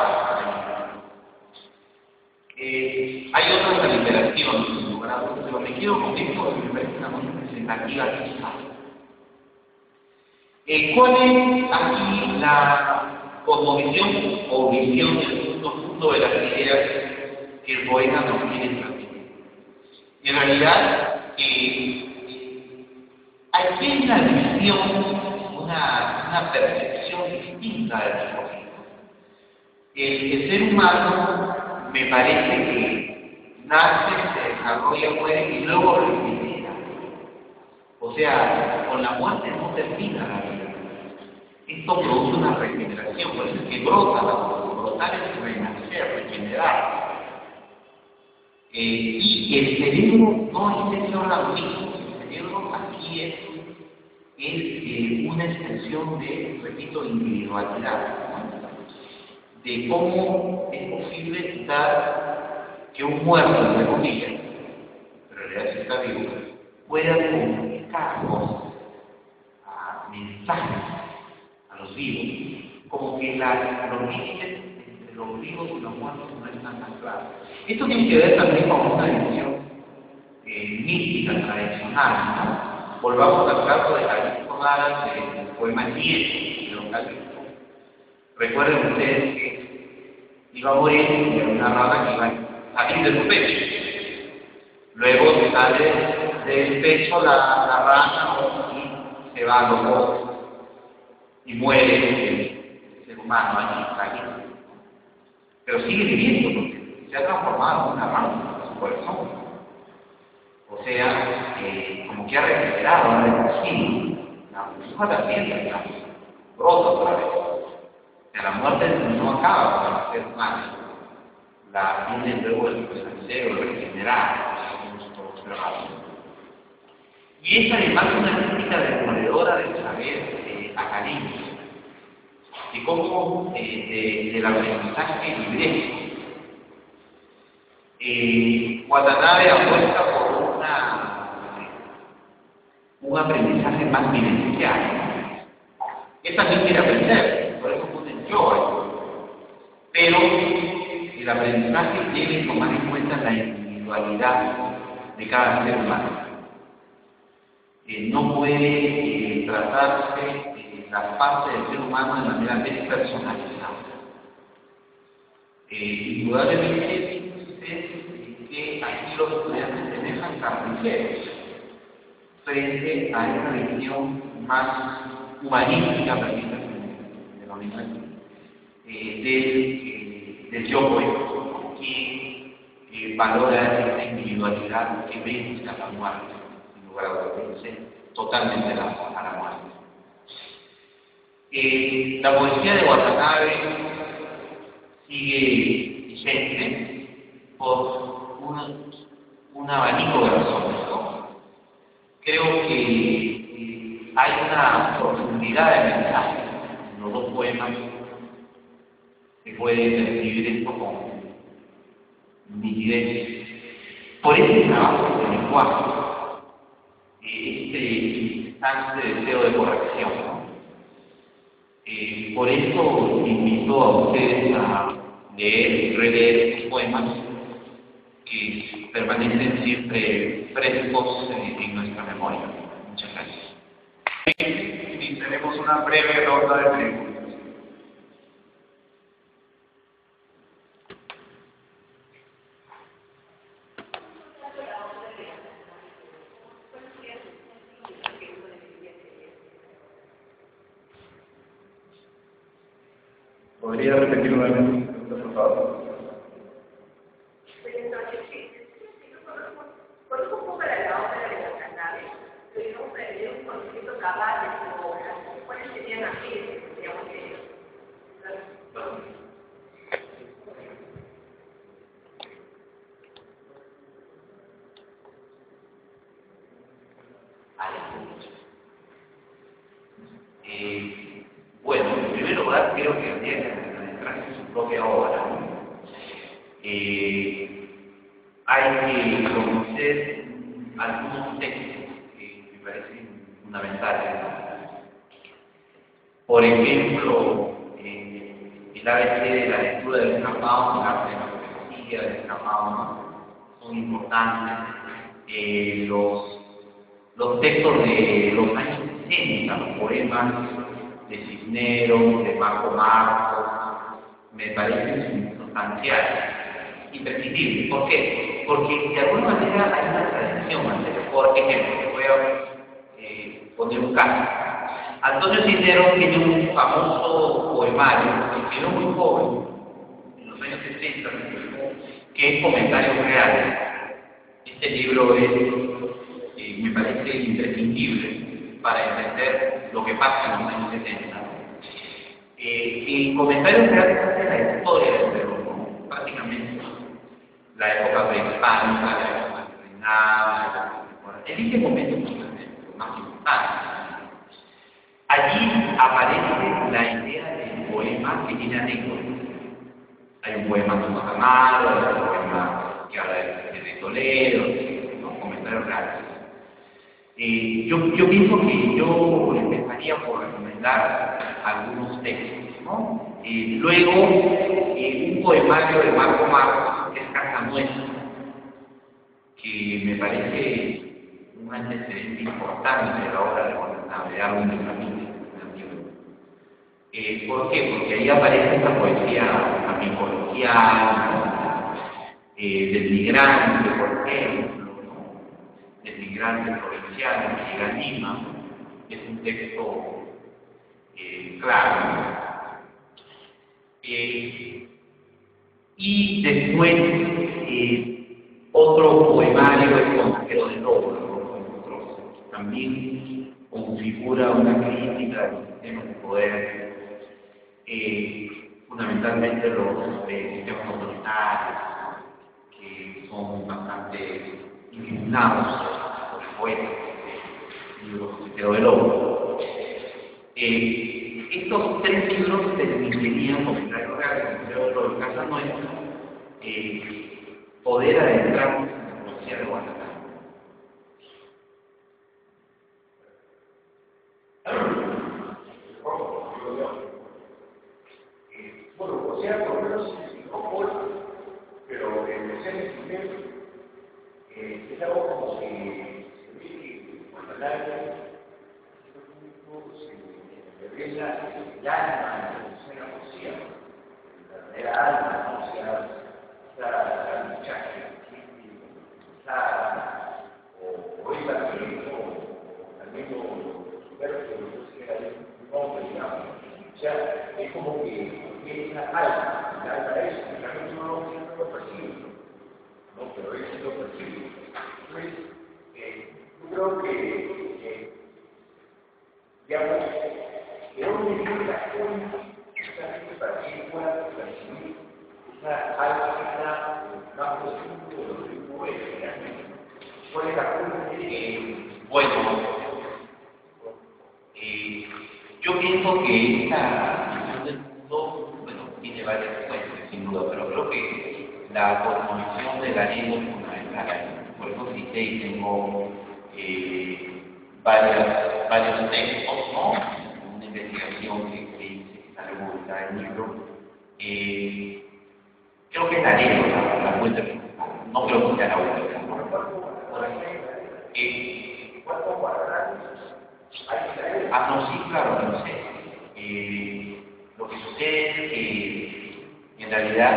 Hay otras deliberaciones, sin lugar a dudas, pero me quiero conmigo porque me parece una muy representativa quizá. ¿Cuál es aquí la cosmovisión o visión del punto de las ideas que el poeta nos quiere transmitir? En realidad, aquí hay una visión, una percepción distinta del poeta. El ser humano me parece que nace, se desarrolla, muere y luego regenera. O sea, con la muerte no termina la vida. Esto produce una regeneración, por eso es que brota la vida. Brotar es renacer, regenerar. Y el cerebro no es ese órgano mismo. El cerebro aquí es una extensión de, repito, individualidad, ¿no? De cómo es posible dar que un muerto, entre comillas, pero en realidad si está vivo, pueda comunicar cosas, mensajes a los vivos, como que los límites entre los vivos y los muertos no están tan claros. Esto tiene que ver también con una dimensión mística tradicional, ¿no? Volvamos al caso de Calixto Varas, del poema Nieto, de Don Calixto. Recuerden ustedes que iba a morir y era una rana que iba a salir de su pecho. Luego sale del pecho la rana y se va a los ojos y muere el ser humano allí. Pero sigue viviendo porque se ha transformado en una rana, su corazón. O sea, como que ha recuperado, ha renacido. La bruja también brota otra vez. La muerte no acaba con el ser humano, la viene luego el deseo, el regenerar, como observamos. Y es además una crítica demoledora del saber académico, y como del aprendizaje libre. Watanabe apuesta por un aprendizaje más vivencial. Él también quiere aprender, por eso pone el yoga. Pero el aprendizaje debe tomar en cuenta la individualidad de cada ser humano. No puede tratarse las partes del ser humano de manera despersonalizada. Indudablemente es que aquí los estudiantes se dejan carniceros frente a esta visión más humanística, permítanme denominarlo, del yo poético, que valora esta individualidad que vence a la muerte, sin lugar a dudas, vence totalmente a la muerte. La poesía de Watanabe sigue vigente por un abanico de razones, ¿no? Creo que hay una profundidad de mensaje en los dos poemas que puede percibir esto con nitidez. Por ese trabajo de lenguaje, este instante deseo de corrección, ¿no? Por eso invito a ustedes a leer y releer estos poemas que permanecen siempre frescos en nuestra memoria. Muchas gracias. Y tenemos una breve ronda de preguntas. ¿Podría repetir nuevamente, por favor? Conozco un poco la obra de Watanabe, pero no aprendí un concepto cabal de su obra. ¿Cuáles serían aquellos, digamos, que bueno, en primer lugar, creo que habría que adentrarse en su propia obra, ¿no? Hay que conocer algunos textos que me parecen fundamentales, ¿no? Por ejemplo, el ABC de la lectura del San Pablo, el arte de la poesía de esta fauna son importantes. Los textos de los años 60, los poemas de Cisneros, de Marco Marcos, me parecen sustanciales, imprescindibles. ¿Por qué? Porque de alguna manera hay una tradición. Por ejemplo, voy a poner un caso. Antonio Cisneros tiene un famoso poemario, que escribió muy joven, en los años 60, que es Comentarios Reales. Este libro me parece imprescindible para entender lo que pasa en los años 70. En Comentarios Reales hace la historia del Perú, ¿no? Prácticamente la época prehispánica, la época reinada, en este momento lo más importante. Allí aparece la idea del poema que tiene anécdotas. Hay un poema de Amaro, hay un poema que habla de Toledo, ¿no? Comentarios Reales. Yo pienso que yo empezaría por recomendar algunos textos, ¿no? Luego, un poemario de Marco Marcos, que es Casa Nuestra, que me parece un antecedente importante a la hora de navegar un camino. ¿Por qué? Porque ahí aparece esta poesía también coloquial, ¿no? Del migrante, por ejemplo, ¿no? Del migrante provincial que llega a Lima. Es un texto claro, ¿no? Y después otro poemario es Consejero de Lobo, ¿no? También configura una crítica del sistema de poder, fundamentalmente los sistemas autoritarios, que son bastante indignados por el poeta, libro Consejero de Lobo. Estos tres libros se definirían Comentarios Reales, Consejero de Lobo y Casa Nuestra, poder adentrarnos en la poesía de Guatemala. Bueno, o sea, por lo menos no por, pero en el ser primero, es algo como que se ve que cuando el aire se revela el alma en la poesía, la verdadera alma, ¿no? O sea, esa lucha o es también, o al menos superfluo, no sé, hay un nombre, digamos. O sea, es como que esa alma, la alma es, realmente no lo percibe, ¿no? Pero él sí lo percibe. Entonces, yo creo que digamos, de dónde viene la cuenta justamente para que él pueda percibir esa alma que está más profundo de lo que uno es realmente. ¿Cuál es la cuenta? Yo pienso que esta visión del mundo, bueno, tiene varias fuentes, sin duda, pero creo que la cosmovisión de Gallego es fundamental. Por eso cité y tengo varios textos, ¿no? Una investigación que hice, que sale publicada en el libro. Creo que es Gallego la fuente principal, no creo que sea la única. No, sí, claro, no sé. Lo que sucede es que, en realidad,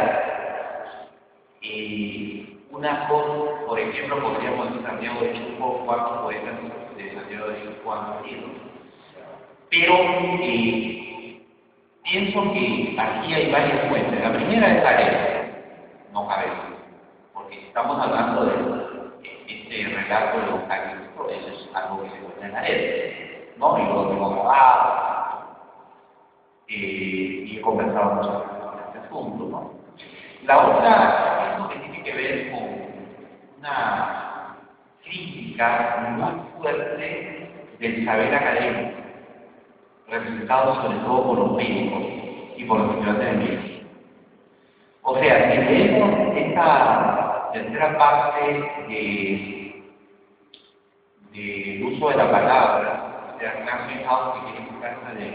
una cosa, por ejemplo, podríamos decir Santiago de Chuco, cuántos poetas de Santiago de Chuco han salido. Pero pienso que aquí hay varias fuentes. La primera es Arena, no Cabeza, porque estamos hablando de este relato de los Cagliostro, eso es algo que se encuentra en Arena, ¿no? Y lo tengo abogado, y he conversado mucho sobre este asunto, ¿no? La otra es lo que tiene que ver con una crítica muy fuerte del saber académico, representado sobre todo por los médicos y por los estudiantes de medicina. O sea, si leemos esta tercera parte del uso de la palabra, de la clase house que quiere buscarse de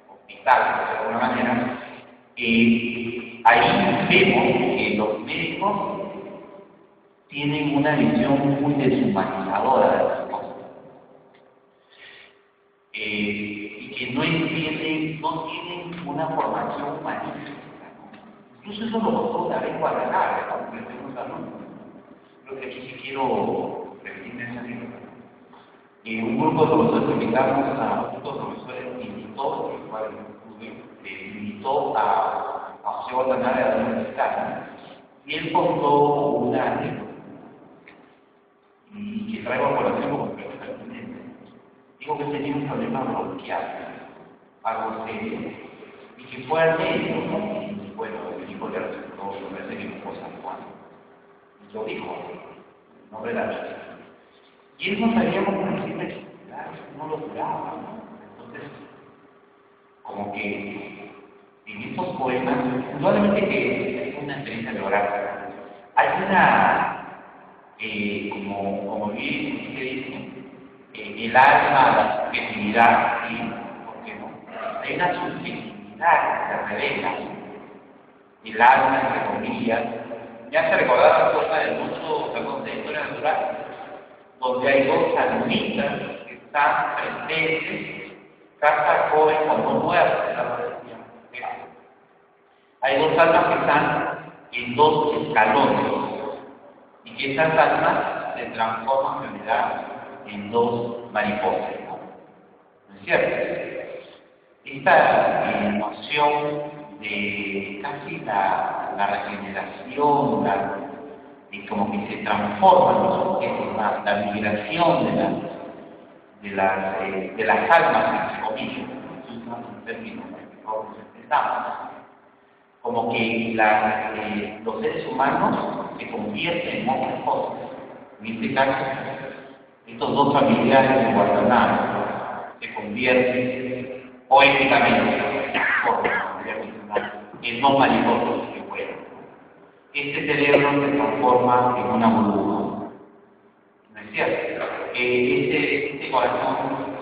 hospital, de alguna manera, ahí vemos que los médicos tienen una visión muy deshumanizadora de las cosas. Y que no tienen una formación humanística, ¿no? Incluso eso lo mostró David Guadalajara, ¿no? Que tenemos alumnos. Creo que aquí sí quiero repetirme esa anécdota. Un grupo de profesores invitamos a un grupo de profesores invitó, el cual invitó a José Guadalajara a la universidad, y él contó una anécdota y que traigo a colación como pertinente. Dijo que tenía un problema bronquial, algo serio, y que fue al médico, ¿no? Y bueno, el médico le recetó, me parece que fue San Juan. Y lo dijo, el nombre de la vida. Y él no sabía cómo decirle, no lo curaba, ¿no? Entonces, como que en estos poemas, indudablemente que es una experiencia de orar, hay una, como bien se dice, el alma, la subjetividad, ¿sí? ¿Por qué no? Hay una subjetividad que se revela, el alma, entre comillas. Ya se recordaron la cosa del mundo, perdón, de historia natural, donde hay dos almitas que están presentes, casa joven como muerta, la decía. Hay dos almas que están en dos escalones y que esas almas se transforman en realidad en dos mariposas, ¿no es cierto? Esta noción de casi la regeneración, como que se transforman los objetos, la migración de las almas, entre comillas, un término que todos entendamos, como que los seres humanos se convierten en otras cosas. En este caso, estos dos familiares de Guadalajara se convierten poéticamente en dos mariposas que vuelan. Este cerebro se transforma en una burbuja. ¿No es cierto? Este corazón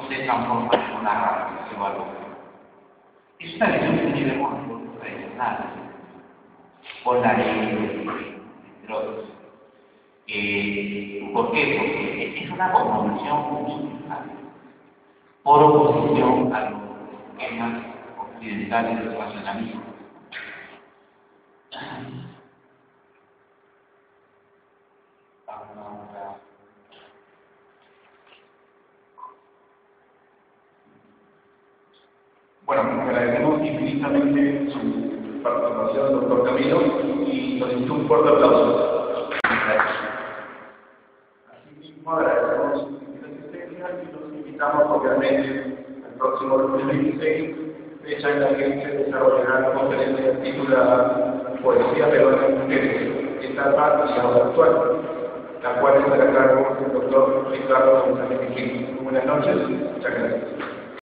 se transforma en una rama, se valora. Es una visión que tenemos nosotros tradicional, con la ley, entre otros. ¿Por qué? Porque es una cosmovisión funcional, por oposición a los esquemas occidentales del racionalismo. Bueno, agradecemos infinitamente su participación, doctor Camilo, y solicito un fuerte aplauso. Asimismo, agradecemos su asistencia y los invitamos obviamente al próximo lunes 26, fecha en la que se desarrollará la conferencia titulada Poesía Peruana en Mujeres, etapa y ahora actual, la cual estará a cargo del doctor Ricardo González Mejía. Buenas noches, muchas gracias.